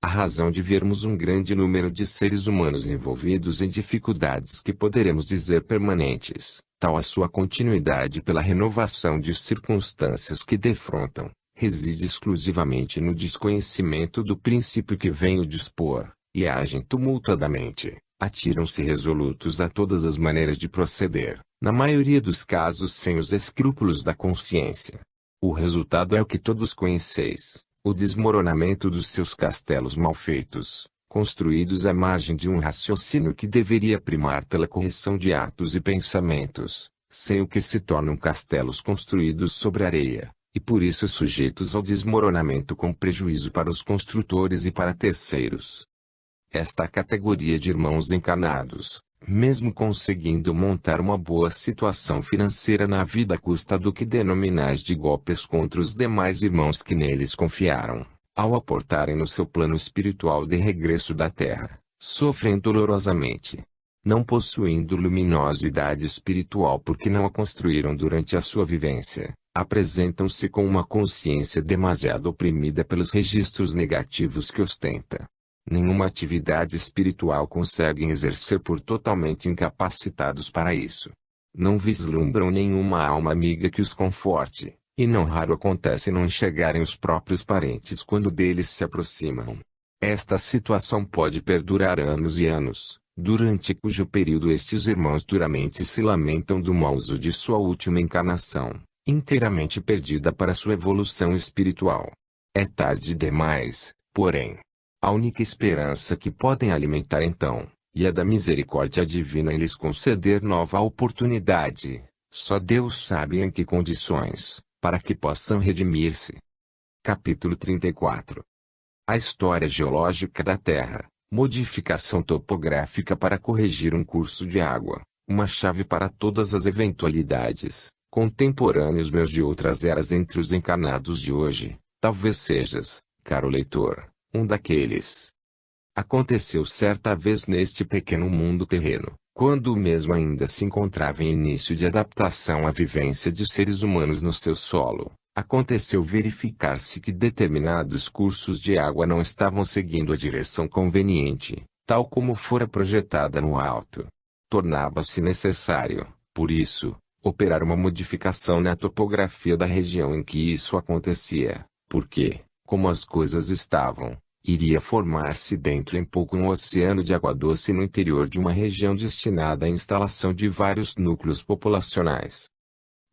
A razão de vermos um grande número de seres humanos envolvidos em dificuldades que poderemos dizer permanentes, tal a sua continuidade pela renovação de circunstâncias que defrontam, reside exclusivamente no desconhecimento do princípio que vem o dispor, e agem tumultuadamente, atiram-se resolutos a todas as maneiras de proceder, na maioria dos casos sem os escrúpulos da consciência. O resultado é o que todos conheceis, o desmoronamento dos seus castelos mal feitos, construídos à margem de um raciocínio que deveria primar pela correção de atos e pensamentos, sem o que se tornam castelos construídos sobre areia, e por isso sujeitos ao desmoronamento com prejuízo para os construtores e para terceiros. Esta categoria de irmãos encarnados, mesmo conseguindo montar uma boa situação financeira na vida à custa do que denominais de golpes contra os demais irmãos que neles confiaram, ao aportarem no seu plano espiritual de regresso da Terra, sofrem dolorosamente. Não possuindo luminosidade espiritual porque não a construíram durante a sua vivência, apresentam-se com uma consciência demasiado oprimida pelos registros negativos que ostenta. Nenhuma atividade espiritual conseguem exercer por totalmente incapacitados para isso. Não vislumbram nenhuma alma amiga que os conforte, e não raro acontece não enxergarem os próprios parentes quando deles se aproximam. Esta situação pode perdurar anos e anos, durante cujo período estes irmãos duramente se lamentam do mau uso de sua última encarnação, inteiramente perdida para sua evolução espiritual. É tarde demais, porém. A única esperança que podem alimentar então, e a da misericórdia divina em lhes conceder nova oportunidade, só Deus sabe em que condições, para que possam redimir-se. Capítulo 34. A história geológica da Terra, modificação topográfica para corrigir um curso de água, uma chave para todas as eventualidades, contemporâneos meus de outras eras entre os encarnados de hoje, talvez sejas, caro leitor, um daqueles. Aconteceu certa vez neste pequeno mundo terreno, quando o mesmo ainda se encontrava em início de adaptação à vivência de seres humanos no seu solo. Aconteceu verificar-se que determinados cursos de água não estavam seguindo a direção conveniente, tal como fora projetada no alto. Tornava-se necessário, por isso, operar uma modificação na topografia da região em que isso acontecia, porque, como as coisas estavam, iria formar-se dentro em pouco um oceano de água doce no interior de uma região destinada à instalação de vários núcleos populacionais.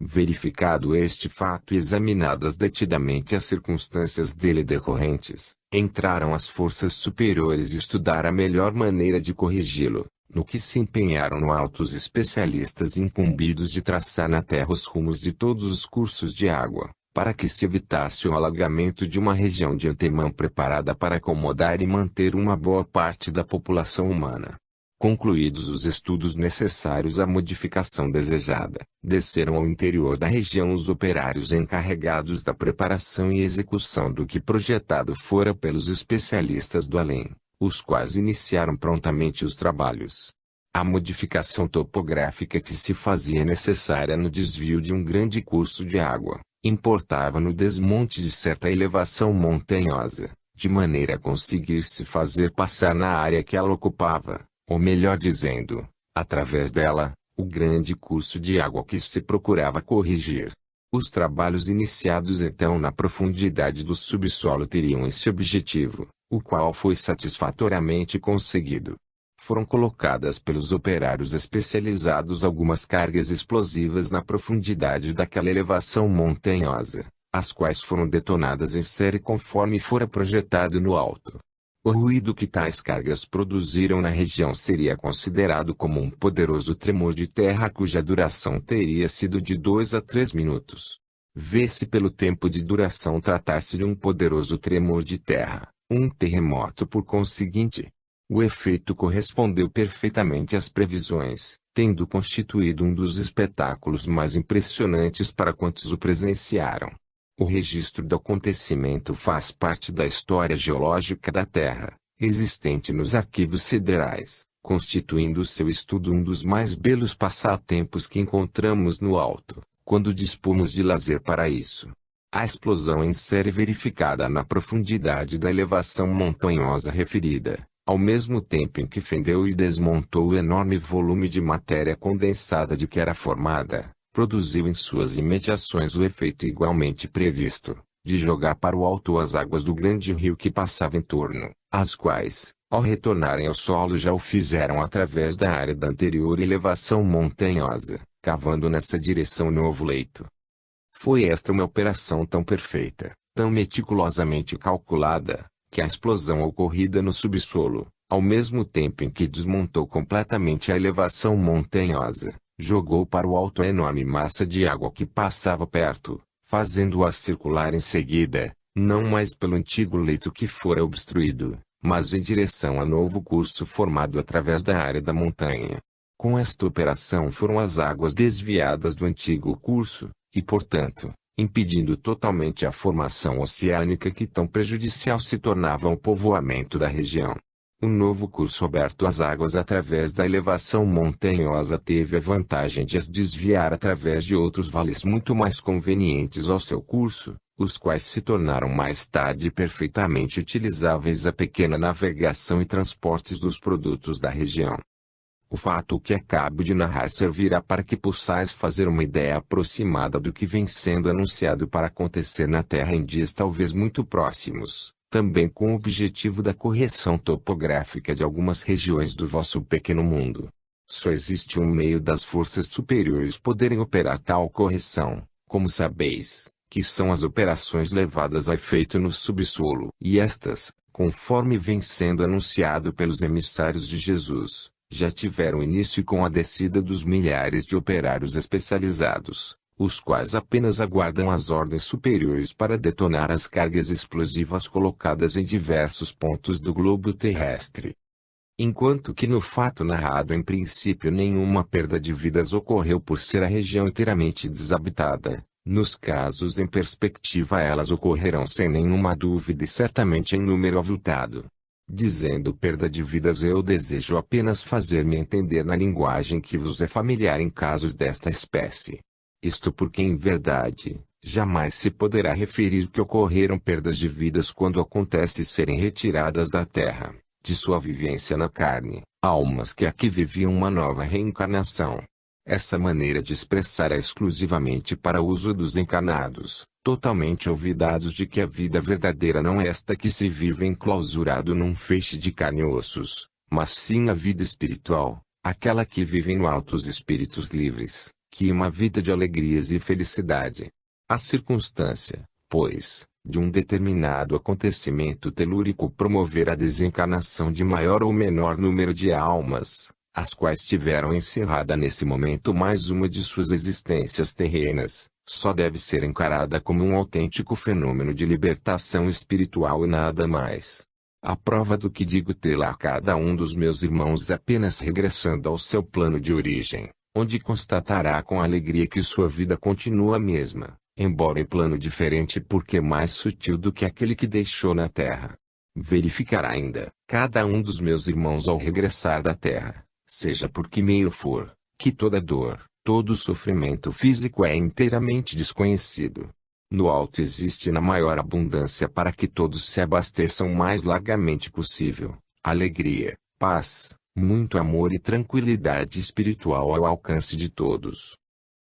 Verificado este fato e examinadas detidamente as circunstâncias dele decorrentes, entraram as forças superiores estudar a melhor maneira de corrigi-lo, no que se empenharam no alto os especialistas incumbidos de traçar na terra os rumos de todos os cursos de água, para que se evitasse o alagamento de uma região de antemão preparada para acomodar e manter uma boa parte da população humana. Concluídos os estudos necessários à modificação desejada, desceram ao interior da região os operários encarregados da preparação e execução do que projetado fora pelos especialistas do além, os quais iniciaram prontamente os trabalhos. A modificação topográfica que se fazia necessária no desvio de um grande curso de água, importava no desmonte de certa elevação montanhosa, de maneira a conseguir-se fazer passar na área que ela ocupava, ou melhor dizendo, através dela, o grande curso de água que se procurava corrigir. Os trabalhos iniciados então na profundidade do subsolo teriam esse objetivo, o qual foi satisfatoriamente conseguido. Foram colocadas pelos operários especializados algumas cargas explosivas na profundidade daquela elevação montanhosa, as quais foram detonadas em série conforme fora projetado no alto. O ruído que tais cargas produziram na região seria considerado como um poderoso tremor de terra cuja duração teria sido de 2 a 3 minutos. Vê-se pelo tempo de duração tratar-se de um poderoso tremor de terra, um terremoto por conseguinte. O efeito correspondeu perfeitamente às previsões, tendo constituído um dos espetáculos mais impressionantes para quantos o presenciaram. O registro do acontecimento faz parte da história geológica da Terra, existente nos arquivos siderais, constituindo seu estudo um dos mais belos passatempos que encontramos no alto, quando dispomos de lazer para isso. A explosão em série verificada na profundidade da elevação montanhosa referida, ao mesmo tempo em que fendeu e desmontou o enorme volume de matéria condensada de que era formada, produziu em suas imediações o efeito igualmente previsto, de jogar para o alto as águas do grande rio que passava em torno, as quais, ao retornarem ao solo já o fizeram através da área da anterior elevação montanhosa, cavando nessa direção novo leito. Foi esta uma operação tão perfeita, tão meticulosamente calculada, que a explosão ocorrida no subsolo, ao mesmo tempo em que desmontou completamente a elevação montanhosa, jogou para o alto a enorme massa de água que passava perto, fazendo-a circular em seguida, não mais pelo antigo leito que fora obstruído, mas em direção a novo curso formado através da área da montanha. Com esta operação foram as águas desviadas do antigo curso, e portanto, impedindo totalmente a formação oceânica que tão prejudicial se tornava ao povoamento da região. O novo curso aberto às águas através da elevação montanhosa teve a vantagem de as desviar através de outros vales muito mais convenientes ao seu curso, os quais se tornaram mais tarde perfeitamente utilizáveis à pequena navegação e transportes dos produtos da região. O fato que acabo de narrar servirá para que possais fazer uma ideia aproximada do que vem sendo anunciado para acontecer na Terra em dias talvez muito próximos, também com o objetivo da correção topográfica de algumas regiões do vosso pequeno mundo. Só existe um meio das forças superiores poderem operar tal correção, como sabeis, que são as operações levadas a efeito no subsolo. E estas, conforme vem sendo anunciado pelos emissários de Jesus, já tiveram início com a descida dos milhares de operários especializados, os quais apenas aguardam as ordens superiores para detonar as cargas explosivas colocadas em diversos pontos do globo terrestre. Enquanto que no fato narrado em princípio nenhuma perda de vidas ocorreu por ser a região inteiramente desabitada, nos casos em perspectiva elas ocorrerão sem nenhuma dúvida e certamente em número avultado. Dizendo perda de vidas, eu desejo apenas fazer-me entender na linguagem que vos é familiar em casos desta espécie. Isto porque em verdade, jamais se poderá referir que ocorreram perdas de vidas quando acontece serem retiradas da terra, de sua vivência na carne, almas que aqui viviam uma nova reencarnação. Essa maneira de expressar é exclusivamente para uso dos encarnados, totalmente olvidados de que a vida verdadeira não é esta que se vive enclausurado num feixe de carne e ossos, mas sim a vida espiritual, aquela que vivem no alto os espíritos livres, que uma vida de alegrias e felicidade. A circunstância, pois, de um determinado acontecimento telúrico promover a desencarnação de maior ou menor número de almas, as quais tiveram encerrada nesse momento mais uma de suas existências terrenas, só deve ser encarada como um autêntico fenômeno de libertação espiritual e nada mais. A prova do que digo tê-la cada um dos meus irmãos apenas regressando ao seu plano de origem, onde constatará com alegria que sua vida continua a mesma, embora em plano diferente porque mais sutil do que aquele que deixou na terra. Verificará ainda, cada um dos meus irmãos ao regressar da terra, seja por que meio for, que toda dor, todo sofrimento físico é inteiramente desconhecido. No alto existe na maior abundância para que todos se abasteçam o mais largamente possível, alegria, paz, muito amor e tranquilidade espiritual ao alcance de todos.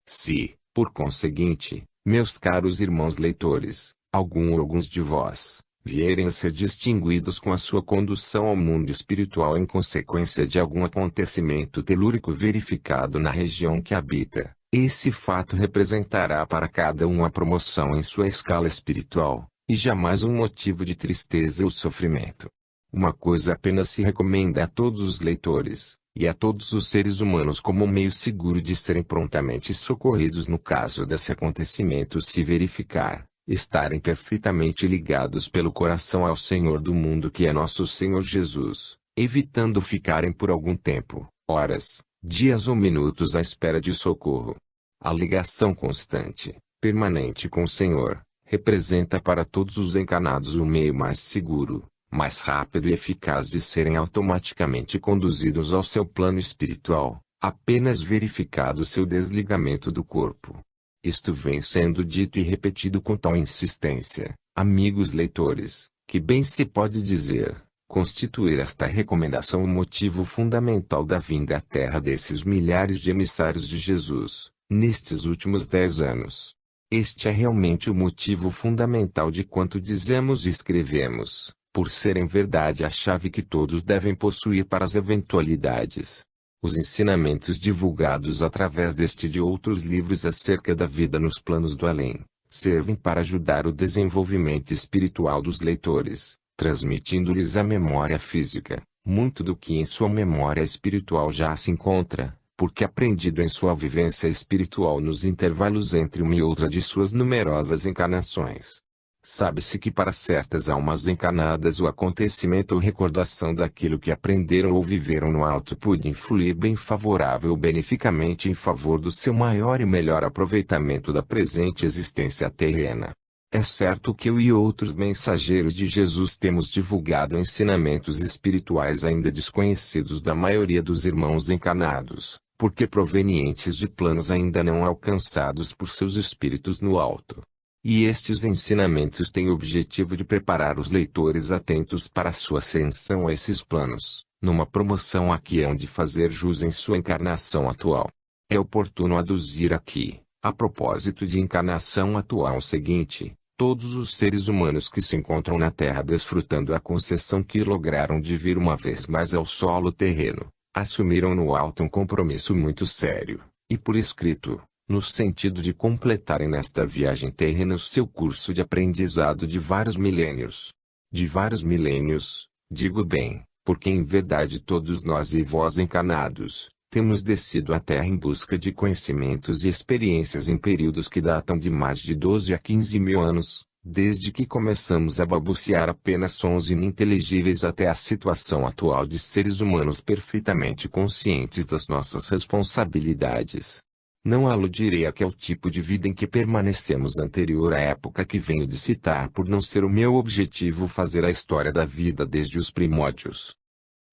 Se, por conseguinte, meus caros irmãos leitores, algum ou alguns de vós, vierem a ser distinguidos com a sua condução ao mundo espiritual em consequência de algum acontecimento telúrico verificado na região que habita, esse fato representará para cada um a promoção em sua escala espiritual, e jamais um motivo de tristeza ou sofrimento. Uma coisa apenas se recomenda a todos os leitores, e a todos os seres humanos como um meio seguro de serem prontamente socorridos no caso desse acontecimento se verificar, estarem perfeitamente ligados pelo coração ao Senhor do mundo que é nosso Senhor Jesus, evitando ficarem por algum tempo, horas, dias ou minutos à espera de socorro. A ligação constante, permanente com o Senhor, representa para todos os encarnados o meio mais seguro, mais rápido e eficaz de serem automaticamente conduzidos ao seu plano espiritual, apenas verificado seu desligamento do corpo. Isto vem sendo dito e repetido com tal insistência, amigos leitores, que bem se pode dizer, constituir esta recomendação o motivo fundamental da vinda à Terra desses milhares de emissários de Jesus, nestes últimos 10 anos. Este é realmente o motivo fundamental de quanto dizemos e escrevemos, por ser em verdade a chave que todos devem possuir para as eventualidades. Os ensinamentos divulgados através deste e de outros livros acerca da vida nos planos do além, servem para ajudar o desenvolvimento espiritual dos leitores, transmitindo-lhes à memória física, muito do que em sua memória espiritual já se encontra, porque aprendido em sua vivência espiritual nos intervalos entre uma e outra de suas numerosas encarnações. Sabe-se que para certas almas encarnadas o acontecimento ou recordação daquilo que aprenderam ou viveram no alto pode influir bem favorável ou beneficamente em favor do seu maior e melhor aproveitamento da presente existência terrena. É certo que eu e outros mensageiros de Jesus temos divulgado ensinamentos espirituais ainda desconhecidos da maioria dos irmãos encarnados, porque provenientes de planos ainda não alcançados por seus espíritos no alto. E estes ensinamentos têm o objetivo de preparar os leitores atentos para a sua ascensão a esses planos, numa promoção a que hão de fazer jus em sua encarnação atual. É oportuno aduzir aqui, a propósito de encarnação atual o seguinte, Todos os seres humanos que se encontram na Terra desfrutando a concessão que lograram de vir uma vez mais ao solo terreno, assumiram no alto um compromisso muito sério, e por escrito, no sentido de completarem nesta viagem terrena o seu curso de aprendizado de vários milênios. De vários milênios, digo bem, porque em verdade todos nós e vós encarnados, temos descido à Terra em busca de conhecimentos e experiências em períodos que datam de mais de 12 a 15 mil anos, desde que começamos a balbuciar apenas sons ininteligíveis até a situação atual de seres humanos perfeitamente conscientes das nossas responsabilidades. Não aludirei àquele tipo de vida em que permanecemos anterior à época que venho de citar por não ser o meu objetivo fazer a história da vida desde os primórdios.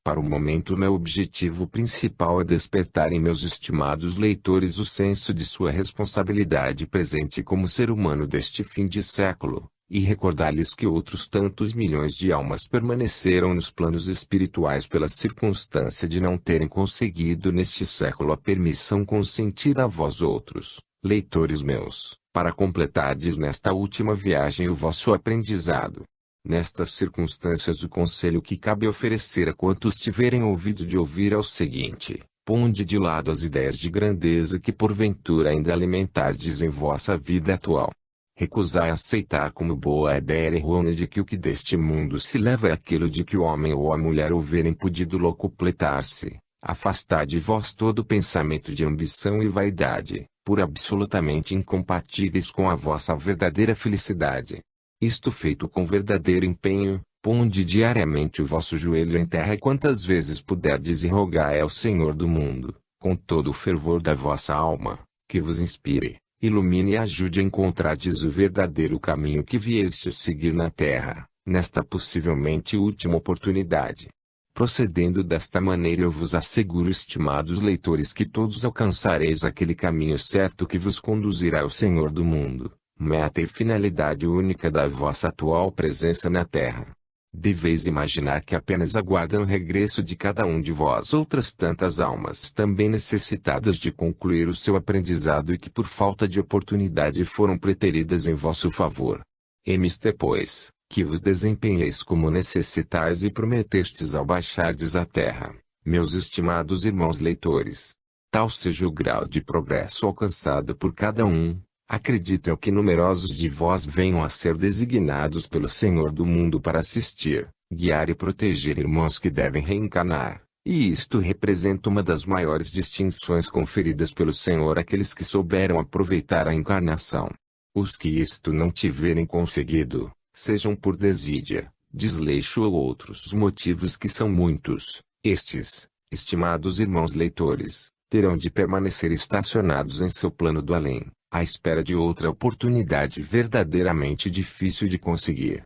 Para o momento meu objetivo principal é despertar em meus estimados leitores o senso de sua responsabilidade presente como ser humano deste fim de século, e recordar-lhes que outros tantos milhões de almas permaneceram nos planos espirituais pela circunstância de não terem conseguido neste século a permissão consentida a vós outros, leitores meus, para completardes nesta última viagem o vosso aprendizado. Nestas circunstâncias o conselho que cabe oferecer a quantos tiverem ouvido de ouvir é o seguinte: ponde de lado as ideias de grandeza que porventura ainda alimentardes em vossa vida atual. Recusai aceitar como boa ideia errônea de que o que deste mundo se leva é aquilo de que o homem ou a mulher houverem podido locupletar-se. Afastai de vós todo pensamento de ambição e vaidade, por absolutamente incompatíveis com a vossa verdadeira felicidade. Isto feito com verdadeiro empenho, ponde diariamente o vosso joelho em terra quantas vezes puderdes e rogai ao Senhor do mundo, com todo o fervor da vossa alma, que vos inspire, ilumine e ajude a encontrardes o verdadeiro caminho que viestes seguir na terra, nesta possivelmente última oportunidade. Procedendo desta maneira eu vos asseguro, estimados leitores, que todos alcançareis aquele caminho certo que vos conduzirá ao Senhor do mundo, meta e finalidade única da vossa atual presença na Terra. Deveis imaginar que apenas aguardam o regresso de cada um de vós outras tantas almas também necessitadas de concluir o seu aprendizado e que por falta de oportunidade foram preteridas em vosso favor. Emiste, pois, que vos desempenheis como necessitais e prometestes ao baixardes à terra, meus estimados irmãos leitores. Tal seja o grau de progresso alcançado por cada um. Acredito eu que numerosos de vós venham a ser designados pelo Senhor do mundo para assistir, guiar e proteger irmãos que devem reencarnar, e isto representa uma das maiores distinções conferidas pelo Senhor àqueles que souberam aproveitar a encarnação. Os que isto não tiverem conseguido, sejam por desídia, desleixo ou outros motivos que são muitos, estes, estimados irmãos leitores, terão de permanecer estacionados em seu plano do além, à espera de outra oportunidade verdadeiramente difícil de conseguir.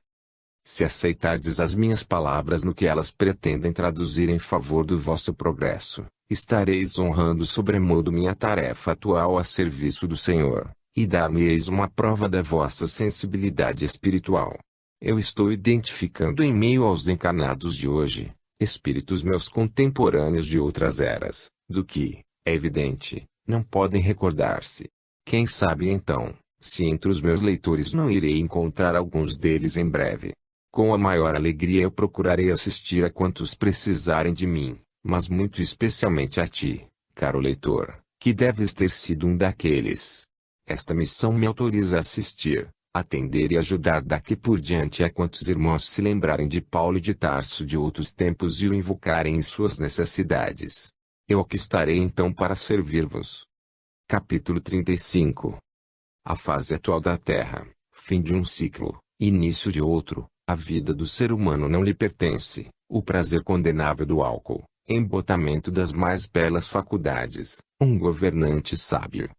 Se aceitardes as minhas palavras no que elas pretendem traduzir em favor do vosso progresso, estareis honrando sobremodo minha tarefa atual a serviço do Senhor, e dar-me-eis uma prova da vossa sensibilidade espiritual. Eu estou identificando em meio aos encarnados de hoje, espíritos meus contemporâneos de outras eras, do que, é evidente, não podem recordar-se. Quem sabe então, se entre os meus leitores não irei encontrar alguns deles em breve. Com a maior alegria eu procurarei assistir a quantos precisarem de mim, mas muito especialmente a ti, caro leitor, que deves ter sido um daqueles. Esta missão me autoriza a assistir, atender e ajudar daqui por diante a quantos irmãos se lembrarem de Paulo de Tarso de outros tempos e o invocarem em suas necessidades. Eu aqui estarei então para servir-vos. Capítulo 35. A fase atual da Terra, fim de um ciclo, início de outro. A vida do ser humano não lhe pertence, o prazer condenável do álcool, embotamento das mais belas faculdades, um governante sábio.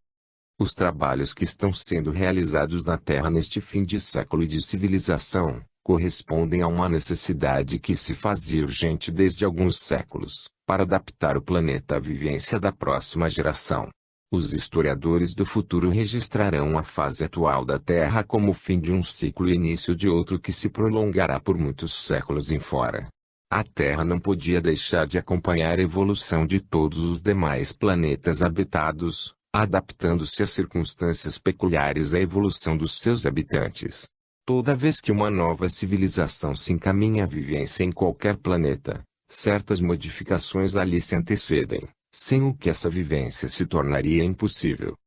Os trabalhos que estão sendo realizados na Terra neste fim de século e de civilização, correspondem a uma necessidade que se fazia urgente desde alguns séculos, para adaptar o planeta à vivência da próxima geração. Os historiadores do futuro registrarão a fase atual da Terra como o fim de um ciclo e início de outro que se prolongará por muitos séculos em fora. A Terra não podia deixar de acompanhar a evolução de todos os demais planetas habitados, adaptando-se às circunstâncias peculiares à evolução dos seus habitantes. Toda vez que uma nova civilização se encaminha à vivência em qualquer planeta, certas modificações ali se antecedem, sem o que essa vivência se tornaria impossível.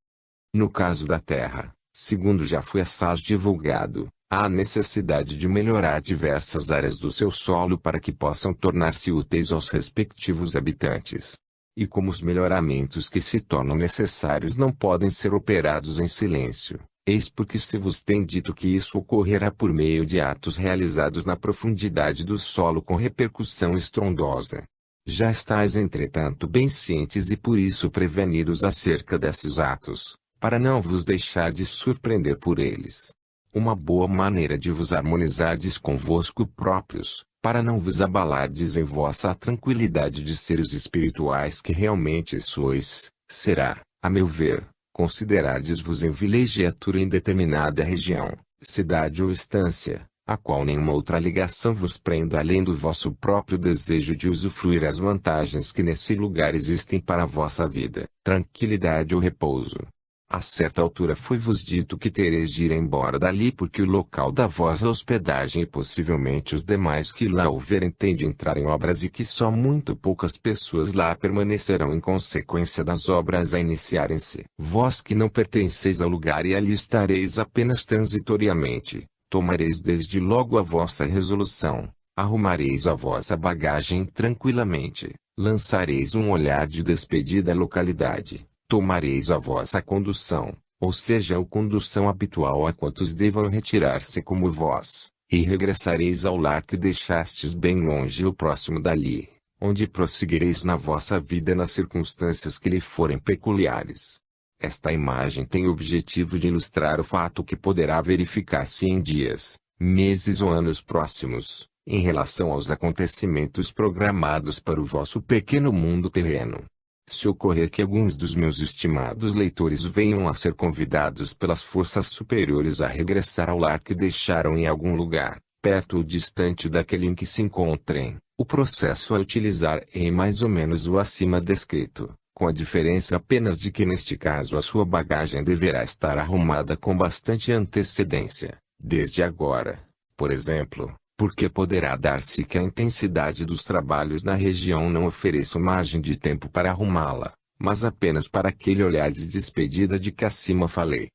No caso da Terra, segundo já foi assaz divulgado, há necessidade de melhorar diversas áreas do seu solo para que possam tornar-se úteis aos respectivos habitantes. E como os melhoramentos que se tornam necessários não podem ser operados em silêncio, eis porque se vos tem dito que isso ocorrerá por meio de atos realizados na profundidade do solo com repercussão estrondosa. Já estáis entretanto bem cientes e por isso prevenidos acerca desses atos, para não vos deixar de surpreender por eles. Uma boa maneira de vos harmonizardes convosco próprios, para não vos abalardes em vossa tranquilidade de seres espirituais que realmente sois, será, a meu ver, considerardes-vos em vilegiatura em determinada região, cidade ou estância, a qual nenhuma outra ligação vos prenda além do vosso próprio desejo de usufruir as vantagens que nesse lugar existem para a vossa vida, tranquilidade ou repouso. A certa altura foi-vos dito que tereis de ir embora dali porque o local da vossa hospedagem e possivelmente os demais que lá houverem têm de entrar em obras e que só muito poucas pessoas lá permanecerão em consequência das obras a iniciarem-se. Vós que não pertenceis ao lugar e ali estareis apenas transitoriamente, tomareis desde logo a vossa resolução, arrumareis a vossa bagagem tranquilamente, lançareis um olhar de despedida à localidade. Tomareis a vossa condução, ou seja a condução habitual a quantos devam retirar-se como vós, e regressareis ao lar que deixastes bem longe ou próximo dali, onde prosseguireis na vossa vida nas circunstâncias que lhe forem peculiares. Esta imagem tem o objetivo de ilustrar o fato que poderá verificar-se em dias, meses ou anos próximos, em relação aos acontecimentos programados para o vosso pequeno mundo terreno. Se ocorrer que alguns dos meus estimados leitores venham a ser convidados pelas forças superiores a regressar ao lar que deixaram em algum lugar, perto ou distante daquele em que se encontrem, o processo a utilizar é mais ou menos o acima descrito, com a diferença apenas de que neste caso a sua bagagem deverá estar arrumada com bastante antecedência, desde agora, por exemplo. Porque poderá dar-se que a intensidade dos trabalhos na região não ofereça margem de tempo para arrumá-la, mas apenas para aquele olhar de despedida de que acima falei.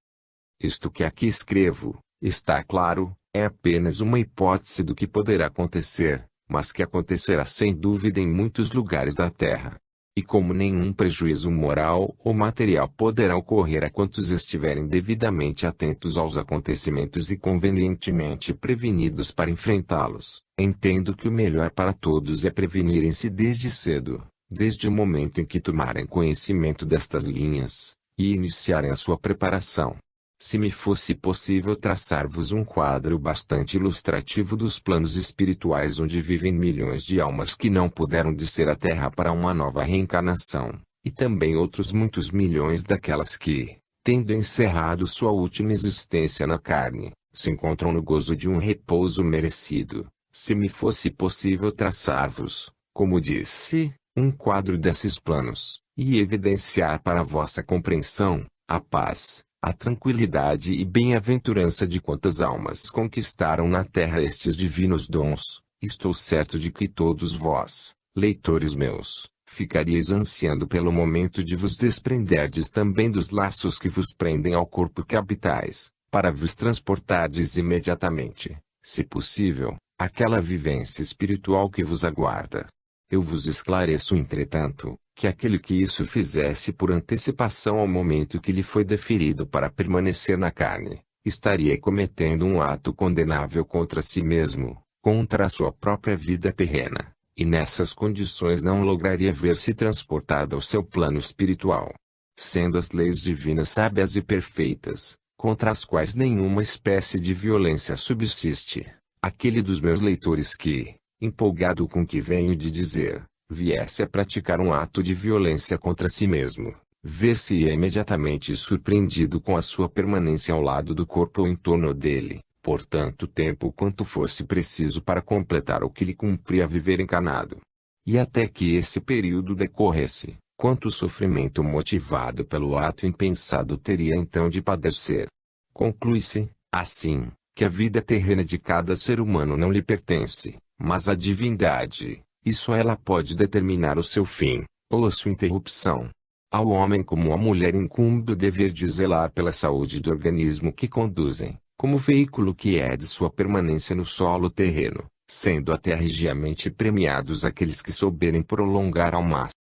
Isto que aqui escrevo, está claro, é apenas uma hipótese do que poderá acontecer, mas que acontecerá sem dúvida em muitos lugares da Terra. E como nenhum prejuízo moral ou material poderá ocorrer a quantos estiverem devidamente atentos aos acontecimentos e convenientemente prevenidos para enfrentá-los, entendo que o melhor para todos é prevenirem-se desde cedo, desde o momento em que tomarem conhecimento destas linhas, e iniciarem a sua preparação. Se me fosse possível traçar-vos um quadro bastante ilustrativo dos planos espirituais onde vivem milhões de almas que não puderam descer à Terra para uma nova reencarnação, e também outros muitos milhões daquelas que, tendo encerrado sua última existência na carne, se encontram no gozo de um repouso merecido, se me fosse possível traçar-vos, como disse, um quadro desses planos, e evidenciar para vossa compreensão, a paz, a tranquilidade e bem-aventurança de quantas almas conquistaram na terra estes divinos dons, estou certo de que todos vós, leitores meus, ficaríeis ansiando pelo momento de vos desprenderdes também dos laços que vos prendem ao corpo que habitais, para vos transportardes imediatamente, se possível, àquela vivência espiritual que vos aguarda. Eu vos esclareço entretanto, que aquele que isso fizesse por antecipação ao momento que lhe foi deferido para permanecer na carne, estaria cometendo um ato condenável contra si mesmo, contra a sua própria vida terrena, e nessas condições não lograria ver-se transportado ao seu plano espiritual. Sendo as leis divinas sábias e perfeitas, contra as quais nenhuma espécie de violência subsiste, aquele dos meus leitores que, empolgado com o que venho de dizer, viesse a praticar um ato de violência contra si mesmo, ver-se-ia imediatamente surpreendido com a sua permanência ao lado do corpo ou em torno dele, por tanto tempo quanto fosse preciso para completar o que lhe cumpria viver encarnado. E até que esse período decorresse, quanto sofrimento motivado pelo ato impensado teria então de padecer. Conclui-se, assim, que a vida terrena de cada ser humano não lhe pertence, mas à divindade, e só ela pode determinar o seu fim, ou a sua interrupção. Ao homem como à mulher incumbe o dever de zelar pela saúde do organismo que conduzem, como veículo que é de sua permanência no solo terreno, sendo até regiamente premiados aqueles que souberem prolongar ao máximo